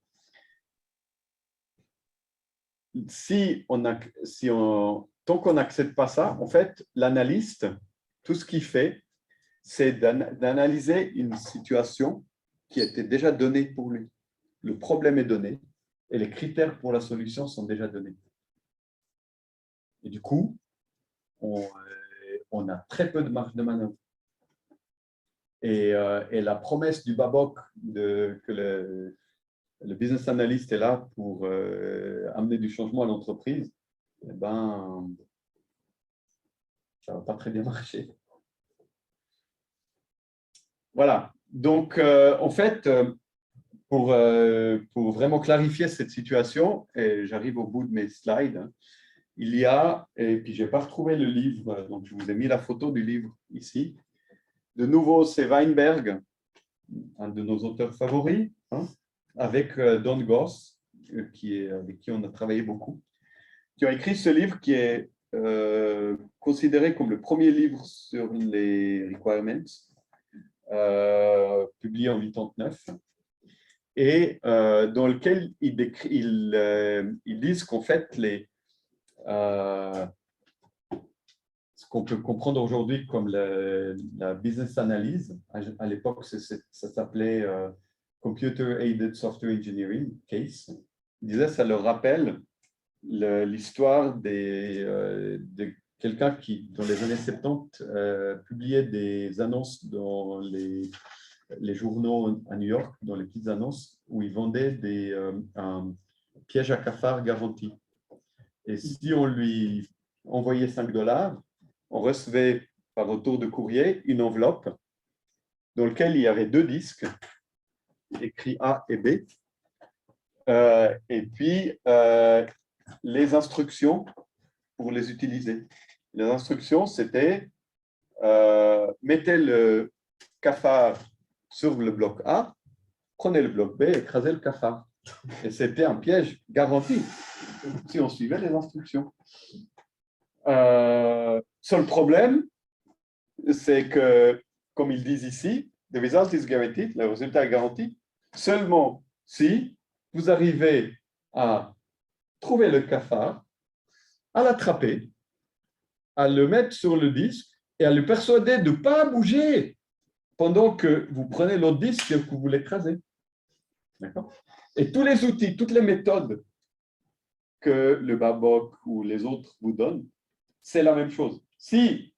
Tant qu'on n'accepte pas ça, en fait, l'analyste, tout ce qu'il fait, c'est d'analyser une situation qui était déjà donnée pour lui. Le problème est donné et les critères pour la solution sont déjà donnés. Et du coup, on a très peu de marge de manœuvre. Et la promesse du BABOK que le business analyst est là pour amener du changement à l'entreprise, eh ben, ça ne va pas très bien marcher. Voilà. Donc, en fait, pour vraiment clarifier cette situation, et j'arrive au bout de mes slides, hein, il y a, et puis je n'ai pas retrouvé le livre, donc je vous ai mis la photo du livre ici. De nouveau, c'est Weinberg, un de nos auteurs favoris, hein, avec Don Goss, avec qui on a travaillé beaucoup, qui ont écrit ce livre qui est considéré comme le premier livre sur les requirements, publié en 1989, et dans lequel ils disent qu'en fait, ce qu'on peut comprendre aujourd'hui comme la business analyse, à l'époque, ça s'appelait Computer Aided Software Engineering Case. Ils disaient ça leur rappelle l'histoire de quelqu'un qui, dans les années 70, publiait des annonces dans les journaux à New York, dans les petites annonces, où ils vendaient un piège à cafard garanti. Et si on lui envoyait $5, on recevait par retour de courrier une enveloppe dans laquelle il y avait 2 disques, écrits A et B, et puis les instructions pour les utiliser. Les instructions, c'était mettez le cafard sur le bloc A, prenez le bloc B, écrasez le cafard. Et c'était un piège garanti si on suivait les instructions. Seul problème, c'est que, comme ils disent ici, the result is guaranteed, le résultat est garanti, seulement si vous arrivez à trouver le cafard, à l'attraper, à le mettre sur le disque et à le persuader de ne pas bouger pendant que vous prenez l'autre disque et que vous l'écrasez. D'accord ? Et tous les outils, toutes les méthodes que le Babok ou les autres vous donnent, c'est la même chose. Si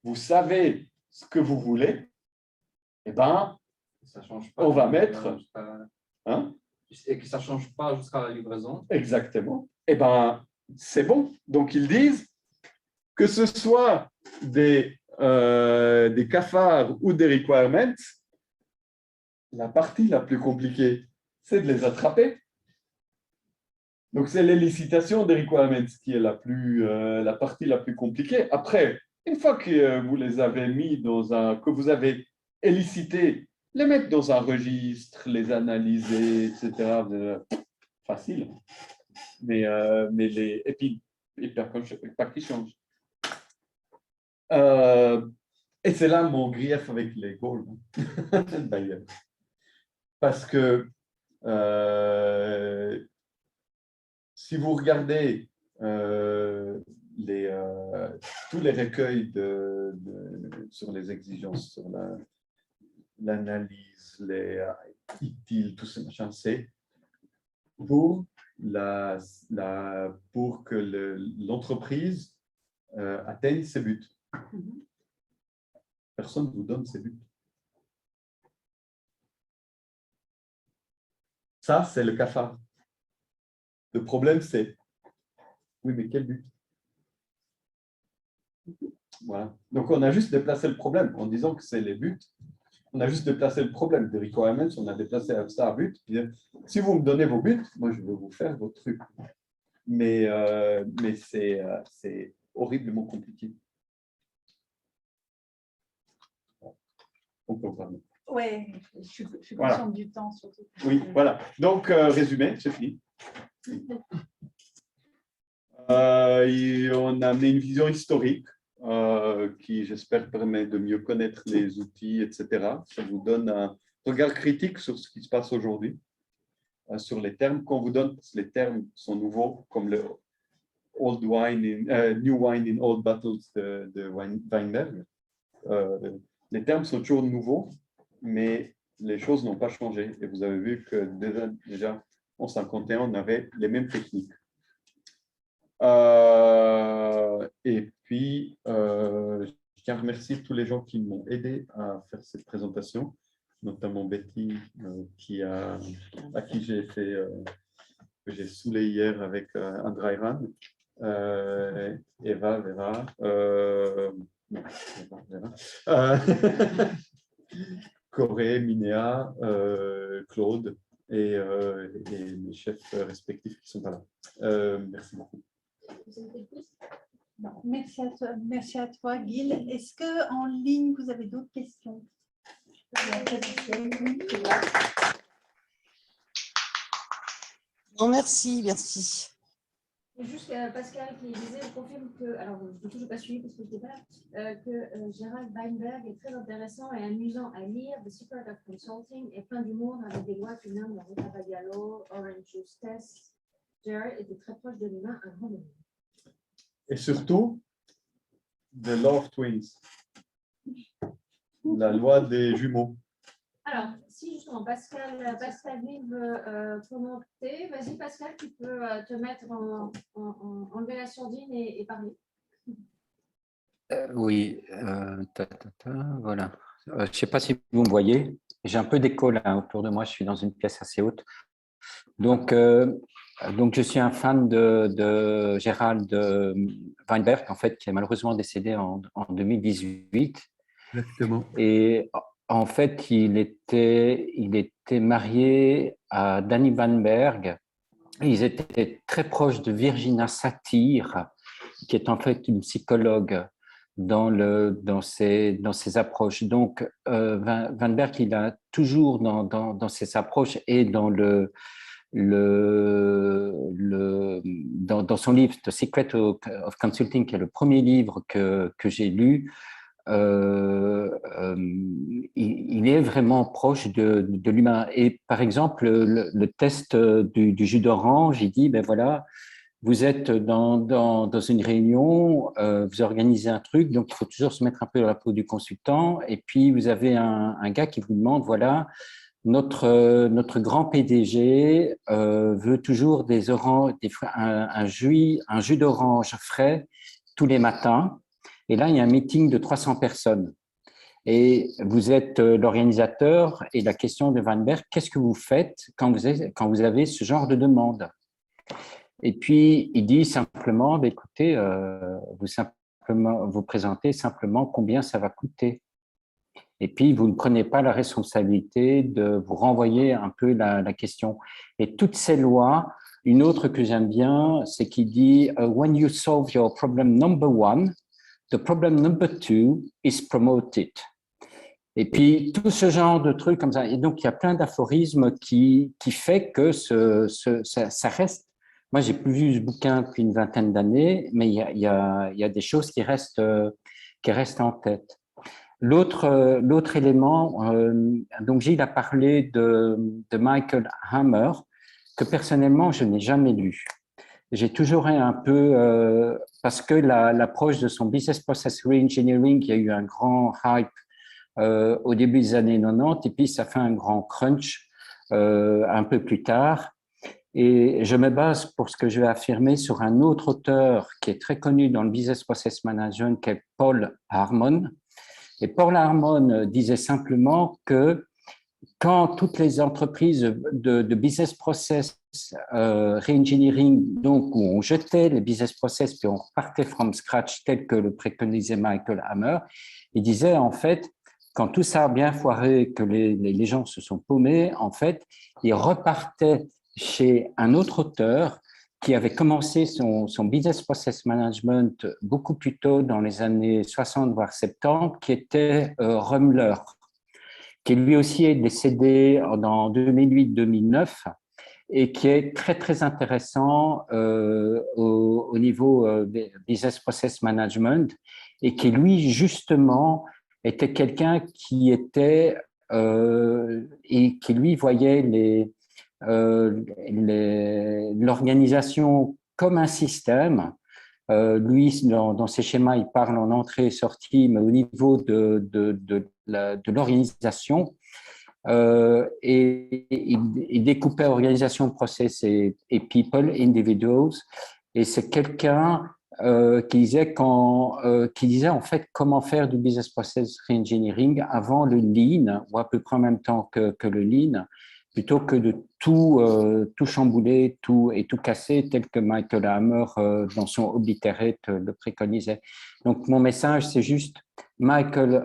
vous savez ce que vous voulez, eh ben, ça change pas, on va mettre... Hein? Et que ça ne change pas jusqu'à la livraison. Exactement. Eh ben, c'est bon. Donc, ils disent que ce soit des cafards ou des requirements, la partie la plus compliquée, c'est de les attraper. Donc, c'est l'élicitation des requirements qui est la partie la plus compliquée. Après, une fois que vous les avez mis que vous avez élicité, les mettre dans un registre, les analyser, etc., facile. Et puis pas qui change. Et c'est là mon grief avec les goals, d'ailleurs. Parce que si vous regardez tous les recueils sur les exigences, sur l'analyse, les ITIL, tout ce machin, c'est pour que l'entreprise atteigne ses buts. Personne ne vous donne ses buts. Ça, c'est le cafard. Le problème, c'est, oui, mais quel but? Voilà. Donc, on a juste déplacé le problème en disant que c'est les buts. On a juste déplacé le problème des requirements, on a déplacé ça à but. Si vous me donnez vos buts, moi, je vais vous faire vos trucs. Mais c'est horriblement compliqué. On peut en parler. Oui, je suis consciente Voilà. du temps surtout. Oui, voilà. Donc, résumé, c'est fini. On a amené une vision historique qui, j'espère, permet de mieux connaître les outils, etc. Ça vous donne un regard critique sur ce qui se passe aujourd'hui, sur les termes qu'on vous donne, parce que les termes sont nouveaux, comme le New Wine in Old Bottles de Weinberg. Les termes sont toujours nouveaux, mais les choses n'ont pas changé. Et vous avez vu que déjà en 51, on avait les mêmes techniques. Et puis, je tiens à remercier tous les gens qui m'ont aidé à faire cette présentation, notamment Betty, à qui j'ai saoulé hier avec un dry run. Eva, Vera. Non, Eva, Vera. Corée, Minéa, Claude et mes chefs respectifs qui sont pas là. Merci beaucoup. Bon, merci à toi, Gil. Est-ce qu'en ligne, vous avez d'autres questions? Non, merci, merci. Juste Pascal qui disait, je confirme que, alors je n'ai toujours pas suivi parce que je n'étais pas là, que Gerald Weinberg est très intéressant et amusant à lire. The Secret of Consulting est plein d'humour avec des lois qui nomment la Ruta Diallo, Orange Juice Test. Gerald était très proche de l'humain, un grand moment. Et surtout, The Law of Twins, la loi des jumeaux. Alors, si justement Pascal veut commenter, vas-y Pascal, tu peux te mettre enlever la sourdine et parler. Oui, voilà. Je ne sais pas si vous me voyez. J'ai un peu d'écho là autour de moi. Je suis dans une pièce assez haute. Donc je suis un fan de Gerald Weinberg, en fait, qui est malheureusement décédé en 2018. Exactement. Et en fait, il était marié à Danny Weinberg. Ils étaient très proches de Virginia Satir, qui est en fait une psychologue dans ses approches. Donc, Weinberg, il a toujours dans ses approches et dans dans son livre The Secret of Consulting, qui est le premier livre que j'ai lu, il est vraiment proche de l'humain. Et par exemple, le test du jus d'orange, il dit, ben voilà, vous êtes dans une réunion, vous organisez un truc, donc il faut toujours se mettre un peu dans la peau du consultant, et puis vous avez un gars qui vous demande, voilà, notre grand PDG veut toujours un jus d'orange frais tous les matins. Et là, il y a un meeting de 300 personnes. Et vous êtes l'organisateur, et la question de Weinberg, qu'est-ce que vous faites quand vous avez ce genre de demande? Et puis, il dit simplement, écoutez, vous présentez simplement combien ça va coûter. Et puis, vous ne prenez pas la responsabilité de vous renvoyer un peu la question. Et toutes ces lois, une autre que j'aime bien, c'est qu'il dit « When you solve your problem number one, the problem number two is promoted ». Et puis, tout ce genre de trucs comme ça. Et donc, il y a plein d'aphorismes qui fait que ça reste. Moi, j'ai plus vu ce bouquin depuis une vingtaine d'années, mais il y a des choses qui restent en tête. L'autre élément, donc Gilles a parlé de Michael Hammer, que personnellement, je n'ai jamais lu. J'ai toujours un peu, parce que l'approche de son Business Process Reengineering, il y a eu un grand hype au début des années 90, et puis ça fait un grand crunch un peu plus tard. Et je me base pour ce que je vais affirmer sur un autre auteur qui est très connu dans le Business Process Management, qui est Paul Harmon. Et Paul Harmon disait simplement que quand toutes les entreprises de business process reengineering, donc où on jetait les business process puis on repartait from scratch tel que le préconisait Michael Hammer, il disait en fait, quand tout ça a bien foiré, que les gens se sont paumés, en fait, ils repartaient chez un autre auteur qui avait commencé son business process management beaucoup plus tôt dans les années 60 voire 70, qui était Rumler, qui lui aussi est décédé en 2008-2009 et qui est très très intéressant au niveau business process management et qui lui justement était quelqu'un qui était et qui lui voyait l'organisation comme un système. Lui, dans ses schémas, il parle en entrée et sortie, mais au niveau de l'organisation, et il découpait organisation, process et people, individuals, et c'est quelqu'un qui disait en fait comment faire du business process reengineering avant le lean, ou à peu près en même temps que le lean, plutôt que de tout chambouler et tout casser, tel que Michael Hammer, dans son Obliterate, le préconisait. Donc, mon message, c'est juste Michael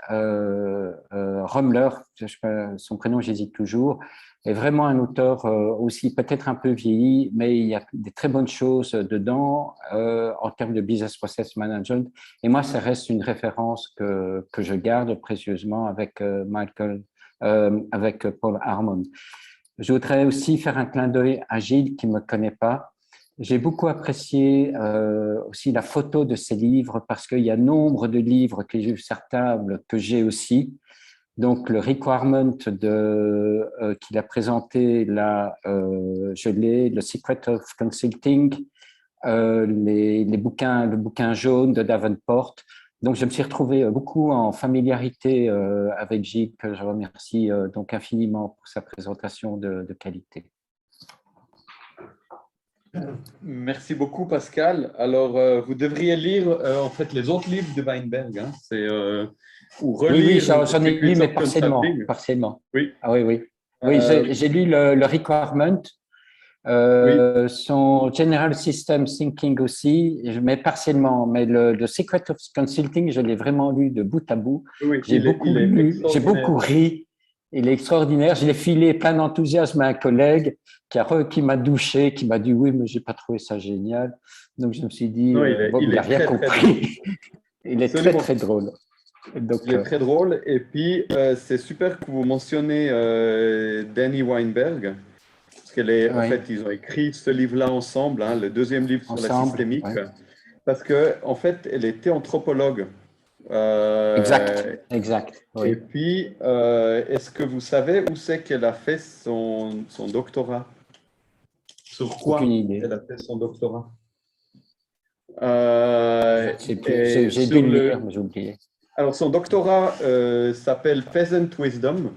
Rumler, son prénom, j'hésite toujours, est vraiment un auteur aussi peut-être un peu vieilli, mais il y a des très bonnes choses dedans en termes de business process management. Et moi, ça reste une référence que je garde précieusement avec avec Paul Harmon. Je voudrais aussi faire un clin d'œil à Gilles qui ne me connaît pas. J'ai beaucoup apprécié aussi la photo de ces livres parce qu'il y a nombre de livres que j'ai sur table que j'ai aussi. Donc, le requirement qu'il a présenté là, je l'ai, le Secret of Consulting, le bouquin jaune de Davenport. Donc, je me suis retrouvé beaucoup en familiarité avec Gilles, que je remercie donc infiniment pour sa présentation de qualité. Merci beaucoup, Pascal. Alors, vous devriez lire en fait les autres livres de Weinberg. Hein. Ou relire. Oui, j'en ai lu, mais partiellement. Oui. Ah oui, oui. Oui, j'ai lu le Requirement, son General System Thinking aussi, mais partiellement. Mais le Secret of Consulting, je l'ai vraiment lu de bout à bout. Oui, j'ai beaucoup lu, j'ai beaucoup ri. Il est extraordinaire. Je l'ai filé plein d'enthousiasme à un collègue qui m'a douché, qui m'a dit oui, mais j'ai pas trouvé ça génial. Donc je me suis dit, il n'a rien compris. Il est très, très drôle. Donc, il est très drôle. Et puis, c'est super que vous mentionnez Danny Weinberg. Parce en fait, ils ont écrit ce livre-là ensemble, hein, le deuxième livre sur la systémique. Ouais. Parce qu'en fait, elle était anthropologue. Exact. Oui. Et puis, est-ce que vous savez où c'est qu'elle a fait son doctorat? Sur quoi elle a fait son doctorat? J'ai dû le lire, mais j'ai oublié. Alors, son doctorat s'appelle Peasant Wisdom.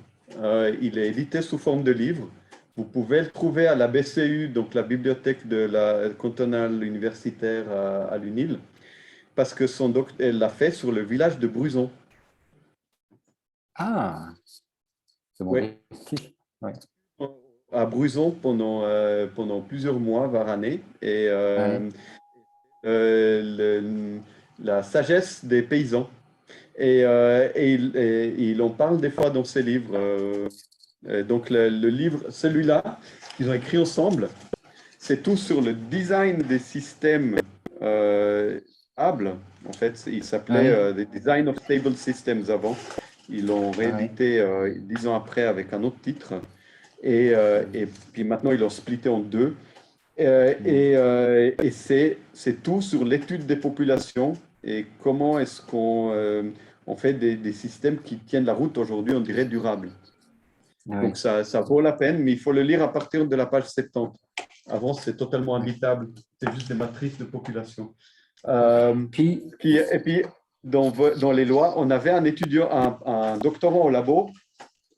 Il est édité sous forme de livre. Vous pouvez le trouver à la BCU, donc la bibliothèque de la cantonale universitaire à l'UNIL. Parce que elle l'a fait sur le village de Bruzon. Ah, c'est bon. Oui. Ouais. À Bruzon pendant plusieurs mois, voire années. Et la sagesse des paysans. Et il en parle des fois dans ses livres. Donc le livre, celui-là, qu'ils ont écrit ensemble, c'est tout sur le design des systèmes en fait, il s'appelait The Design of Stable Systems avant. Ils l'ont réédité 10 ans après avec un autre titre. Et puis maintenant, ils l'ont splitté en deux. Et c'est tout sur l'étude des populations et comment est-ce qu'on fait des systèmes qui tiennent la route aujourd'hui, on dirait durables. Donc ça vaut la peine, mais il faut le lire à partir de la page 70. Avant, c'est totalement imbitable. C'est juste des matrices de population. Et puis, dans les lois, on avait un étudiant, un doctorant au labo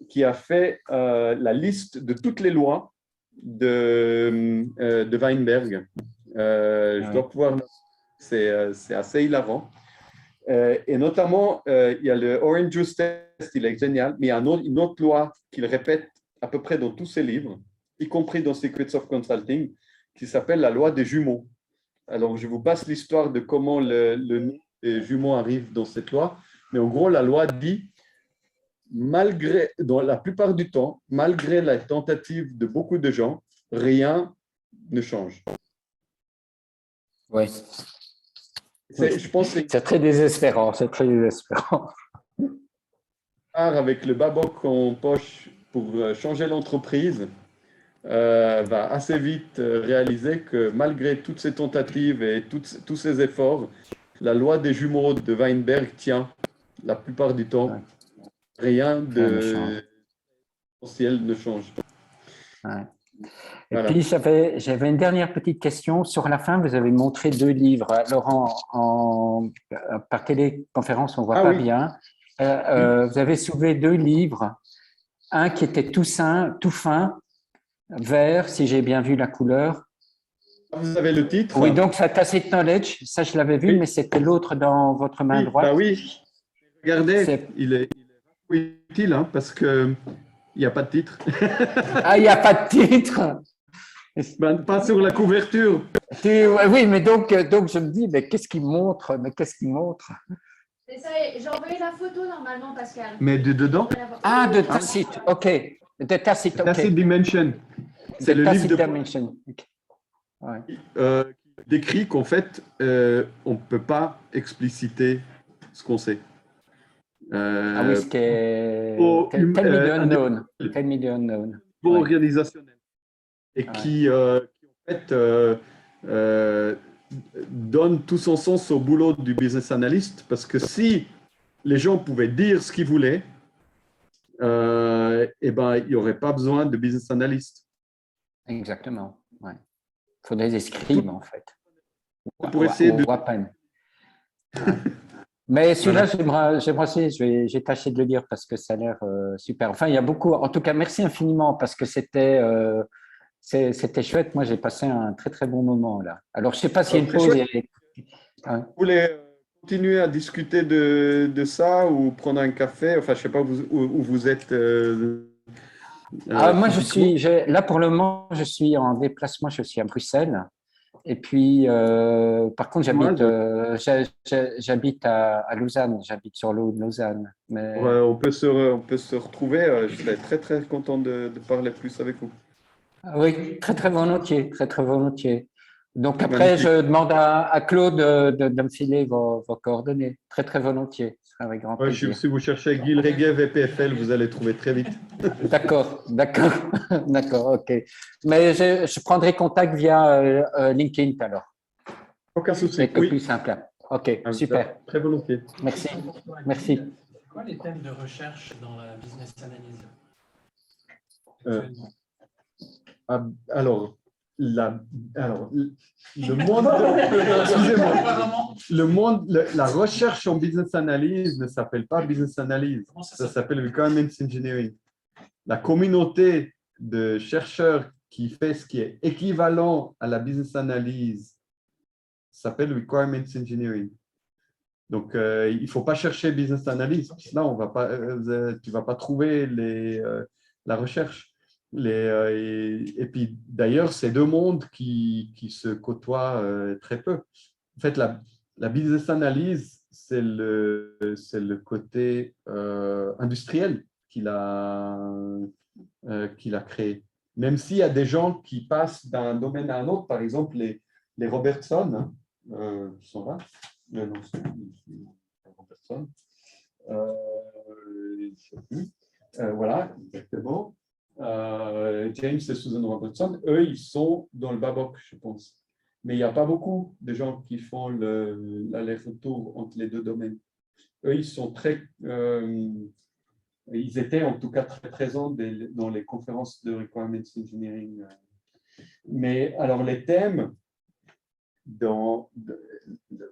qui a fait la liste de toutes les lois de Weinberg. Je dois pouvoir... C'est assez hilarant. Et notamment, il y a le Orange Juice Test, il est génial, mais il y a une autre loi qu'il répète à peu près dans tous ses livres, y compris dans Secrets of Consulting, qui s'appelle la loi des jumeaux. Alors, je vous passe l'histoire de comment le jumeau arrive dans cette loi. Mais en gros, la loi dit, dans la plupart du temps, malgré la tentative de beaucoup de gens, rien ne change. Oui. Je pense que c'est très désespérant. C'est très désespérant. Avec le baboc en poche pour changer l'entreprise, va assez vite réaliser que malgré toutes ces tentatives et tous ces efforts, la loi des jumeaux de Weinberg tient la plupart du temps. Rien de essentiel ne change. Ouais. Et puis, j'avais une dernière petite question. Sur la fin, vous avez montré 2 livres. Alors, par téléconférence, on ne voit pas bien. Vous avez soulevé 2 livres. Un qui était tout fin, vert, si j'ai bien vu la couleur. Vous avez le titre? Oui, donc ça Tacit Knowledge, ça je l'avais vu, mais c'était l'autre dans votre main droite. Bah oui, regardez, il est utile hein, parce qu'il il n'y a pas de titre. Ah, il n'y a pas de titre. Ben, pas sur la couverture. Oui, mais donc je me dis, mais qu'est-ce qu'il montre? Mais qu'est-ce qu'il montre? C'est ça, j'ai envoyé la photo normalement, Pascal. Mais dedans? Ah, de Tacite, ok. De Tacite, ok. Tacite Dimension. C'est le livre de Dimension. Okay. Ouais. Décrit qu'en fait, on ne peut pas expliciter ce qu'on sait. Ah oui, ce qui est tell me the unknown. Tell me the unknown. Organisationnel. Et qui, en fait, donne tout son sens au boulot du business analyst, parce que si les gens pouvaient dire ce qu'ils voulaient, eh ben, il n'y aurait pas besoin de business analyst. Exactement. Ouais. Il faudrait des scribes, en fait. Pour essayer de... Ouais. Mais celui-là, j'aimerais aussi, j'ai tâché de le lire parce que ça a l'air super. Enfin, il y a beaucoup. En tout cas, merci infiniment parce que c'était chouette. Moi, j'ai passé un très, très bon moment là. Alors, je ne sais pas s'il y a une pause. Vous voulez continuer à discuter de ça ou prendre un café? Enfin, je ne sais pas où vous êtes. Moi, là pour le moment, je suis en déplacement. Je suis à Bruxelles. Et puis, par contre, j'habite à Lausanne. J'habite sur l'eau de Lausanne. Mais... on peut se retrouver. Je serais très, très content de parler plus avec vous. Oui, très, très volontiers. Très, très volontiers. Donc, après, je demande à Claude de me filer vos coordonnées. Très, très volontiers. Avec grand plaisir. Si vous cherchez Guy Regev et PFL, vous allez trouver très vite. D'accord, ok. Mais je prendrai contact via LinkedIn alors. Aucun souci. C'est plus simple. Ok, super. Très volontiers. Merci. C'est quoi les thèmes de recherche dans la business analyse? La recherche en business analyse ne s'appelle pas business analyse, ça s'appelle requirements engineering. La communauté de chercheurs qui fait ce qui est équivalent à la business analyse s'appelle requirements engineering. Donc, il ne faut pas chercher business analyse, sinon tu ne vas pas trouver la recherche. Et puis, d'ailleurs, c'est deux mondes qui se côtoient très peu. En fait, la business analyse, c'est le côté industriel qu'il a créé. Même s'il y a des gens qui passent d'un domaine à un autre, par exemple, les Robertson, qui sont là. Non, c'est Robertson. Voilà, exactement. James et Susan Robertson, eux, ils sont dans le Babok, je pense. Mais il n'y a pas beaucoup de gens qui font l'aller-retour entre les deux domaines. Eux, ils sont ils étaient en tout cas très présents dans les conférences de Requirements Engineering. Mais alors, les thèmes, le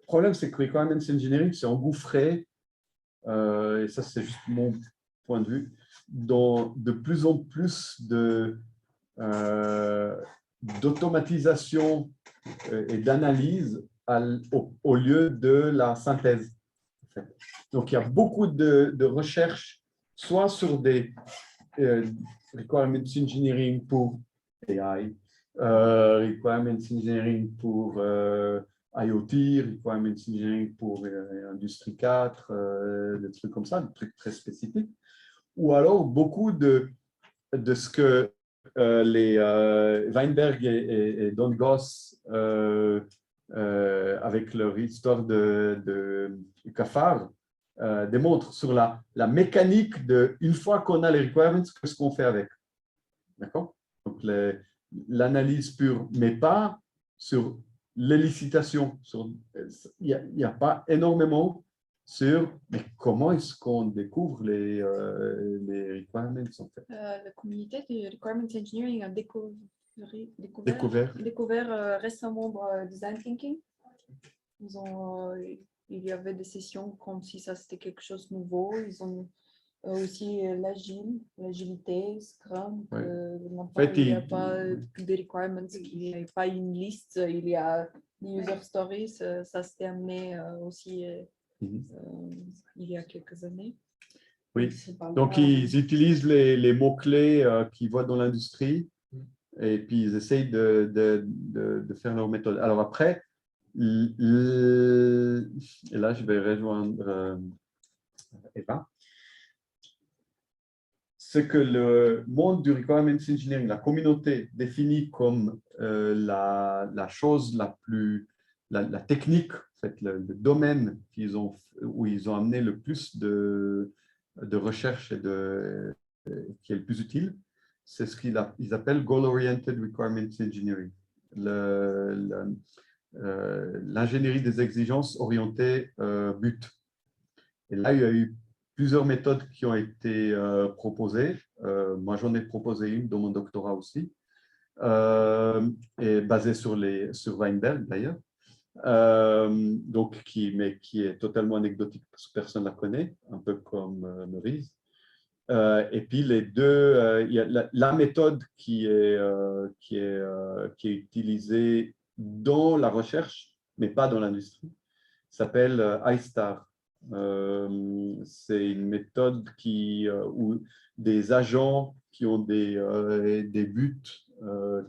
problème, c'est que Requirements Engineering s'est engouffré, et ça, c'est juste mon point de vue, dans de plus en plus d'automatisation et d'analyse au lieu de la synthèse. En fait. Donc, il y a beaucoup de recherches, soit sur des requirements engineering pour AI, requirements engineering pour IoT, requirements engineering pour Industrie 4, des trucs comme ça, des trucs très spécifiques. Ou alors beaucoup de ce que les Weinberg et Don Goss, avec leur histoire de cafard, démontrent sur la mécanique de, une fois qu'on a les requirements, qu'est-ce qu'on fait avec. D'accord? Donc, l'analyse pure, mais pas sur l'élicitation. Il n'y a pas énormément sur mais comment est-ce qu'on découvre les requirements en fait. La communauté de Requirements Engineering a découvert récemment Design Thinking. Il y avait des sessions comme si ça c'était quelque chose de nouveau. Ils ont aussi l'agilité, Scrum. En fait, il n'y a pas de requirements, il n'y a pas une liste, il y a des user stories. Ça s'est amené aussi il y a quelques années. Oui, donc ils utilisent les mots-clés qu'ils voient dans l'industrie et puis ils essayent de faire leur méthode. Alors après, et là je vais rejoindre Eva, ce que le monde du requirements engineering, la communauté définit comme la chose la plus, la technique, en fait, le domaine où ils ont amené le plus de recherche et qui est le plus utile, c'est ce qu'ils appellent Goal-Oriented Requirements Engineering, l'ingénierie des exigences orientées but. Et là, il y a eu plusieurs méthodes qui ont été proposées. Moi, j'en ai proposé une dans mon doctorat aussi, et basée sur Weinberg d'ailleurs. Donc, qui est totalement anecdotique parce que personne ne la connaît, un peu comme Meurice. Et puis les deux, il y a la méthode qui est utilisée dans la recherche, mais pas dans l'industrie, s'appelle ISTAR. C'est une méthode où des agents qui ont des buts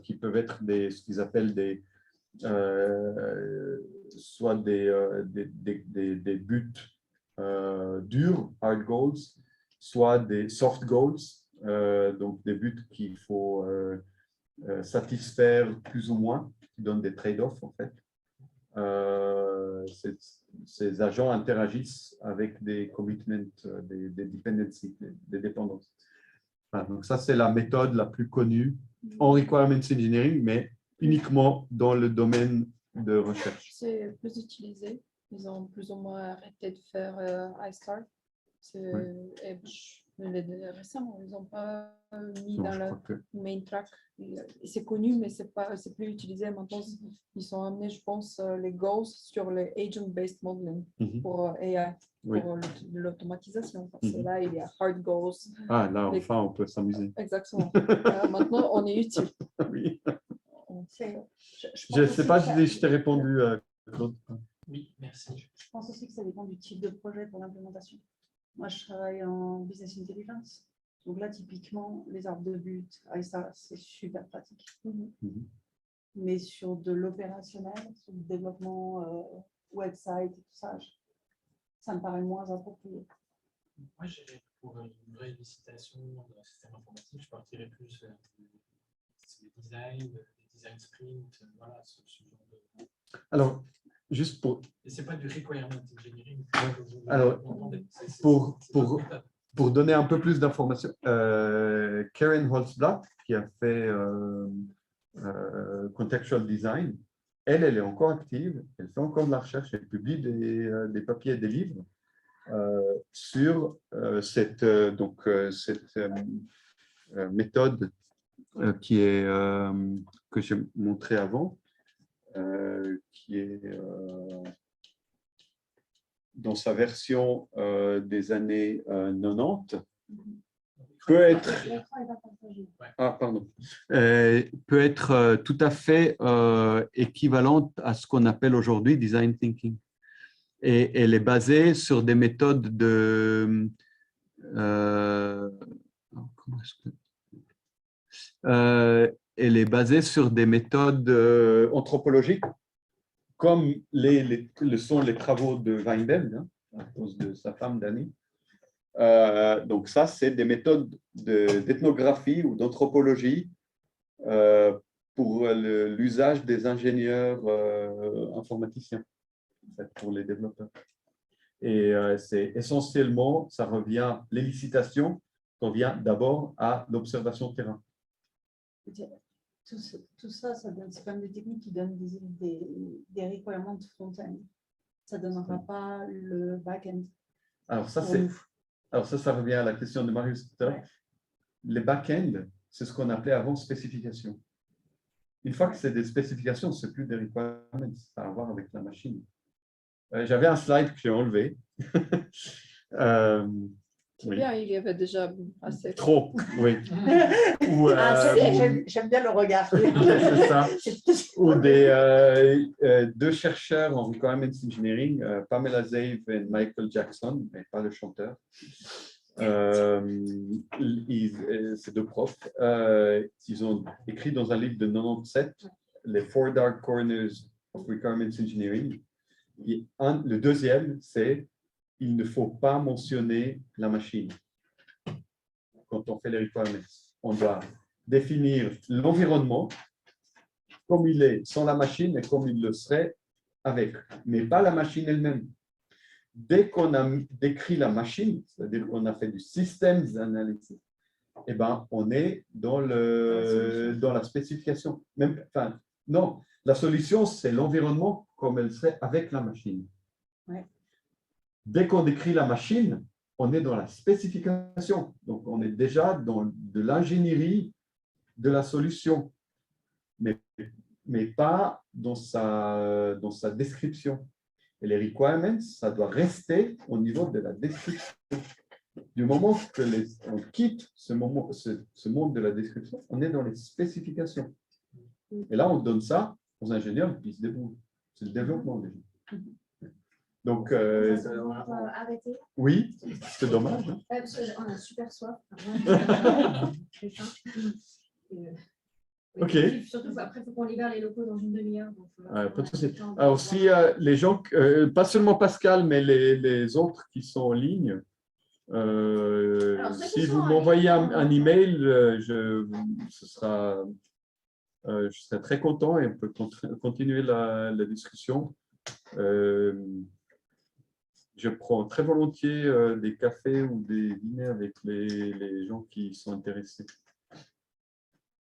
qui peuvent être ce qu'ils appellent soit des buts durs, hard goals, soit des soft goals, donc des buts qu'il faut satisfaire plus ou moins, qui donnent des trade-offs en fait. Ces agents interagissent avec des commitments, des dependencies, des dépendances. Voilà, donc ça, c'est la méthode la plus connue en requirements engineering, mais uniquement dans le domaine de recherche. C'est plus utilisé. Ils ont plus ou moins arrêté de faire iStar. Récemment, ils n'ont pas mis dans le main track. C'est connu, mais c'est plus utilisé. Maintenant, ils sont amenés, je pense, les goals sur les agent-based modeling pour AI, pour l'automatisation. Parce que là, il y a hard goals. Ah, là, enfin, on peut s'amuser. Exactement. Maintenant, on est utile. Oui. Je ne sais pas si je t'ai répondu, Claude. Oui, merci. Je pense aussi que ça dépend du type de projet pour l'implémentation. Moi, je travaille en business intelligence. Donc là, typiquement, les arbres de but, ça, c'est super pratique. Mais sur de l'opérationnel, sur le développement website et tout ça, ça me paraît moins approprié. Moi, pour une vraie licitation d'un système informatique, je partirais plus vers des design sprints, voilà, ce genre de... Alors, juste pour... Et ce n'est pas du requirement engineering. Alors, pour donner un peu plus d'informations, Karen Holzblatt, qui a fait Contextual Design, elle est encore active, elle fait encore de la recherche, elle publie des papiers et des livres sur cette méthode que j'ai montrée avant, qui est dans sa version des années 90, peut être tout à fait équivalente à ce qu'on appelle aujourd'hui design thinking. Et elle est basée sur des méthodes de... elle est basée sur des méthodes anthropologiques, comme sont les travaux de Weinberg, hein, à cause de sa femme Dani. Donc ça, c'est des méthodes d'ethnographie ou d'anthropologie pour l'usage des ingénieurs informaticiens, en fait, pour les développeurs. Et c'est essentiellement, ça revient, l'élicitation revient d'abord à l'observation de terrain. Tout ça, c'est quand même des techniques qui donnent des requirements de front-end. Ça ne donnera pas le back-end. Alors ça revient à la question de Marius tout à l'heure. Les back-end, c'est ce qu'on appelait avant spécification. Une fois que c'est des spécifications, ce n'est plus des requirements, ça a à voir avec la machine. J'avais un slide que j'ai enlevé. Oui. Bien, il y avait déjà assez. Trop, oui. J'aime bien le regarder. C'est ça. Ou deux chercheurs en requirements engineering, Pamela Zave et Michael Jackson, mais pas le chanteur, Ces deux profs, ils ont écrit dans un livre de 97, les 4 Dark Corners of Requirements Engineering. Et le deuxième, c'est il ne faut pas mentionner la machine quand on fait les requirements. On doit définir l'environnement comme il est sans la machine et comme il le serait avec, mais pas la machine elle-même. Dès qu'on a décrit la machine, c'est-à-dire qu'on a fait du systems analysis, eh ben, on est dans la spécification. Même, enfin, non, la solution, c'est l'environnement comme elle serait avec la machine. Ouais. Dès qu'on décrit la machine, on est dans la spécification. Donc, on est déjà dans de l'ingénierie de la solution, mais pas dans sa description. Et les requirements, ça doit rester au niveau de la description. Du moment que on quitte ce monde de la description, on est dans les spécifications. Et là, on donne ça aux ingénieurs qui se débrouillent. C'est le développement déjà. Donc, arrêter. Oui, c'est dommage. Hein. Parce qu'on a super soif. Ok. Surtout, après, il faut qu'on libère les locaux dans une demi-heure. Pas de souci. Alors, si les gens, pas seulement Pascal, mais les autres qui sont en ligne, si vous m'envoyez un email, je serai très content et on peut continuer la discussion. Je prends très volontiers des cafés ou des dîners avec les gens qui sont intéressés.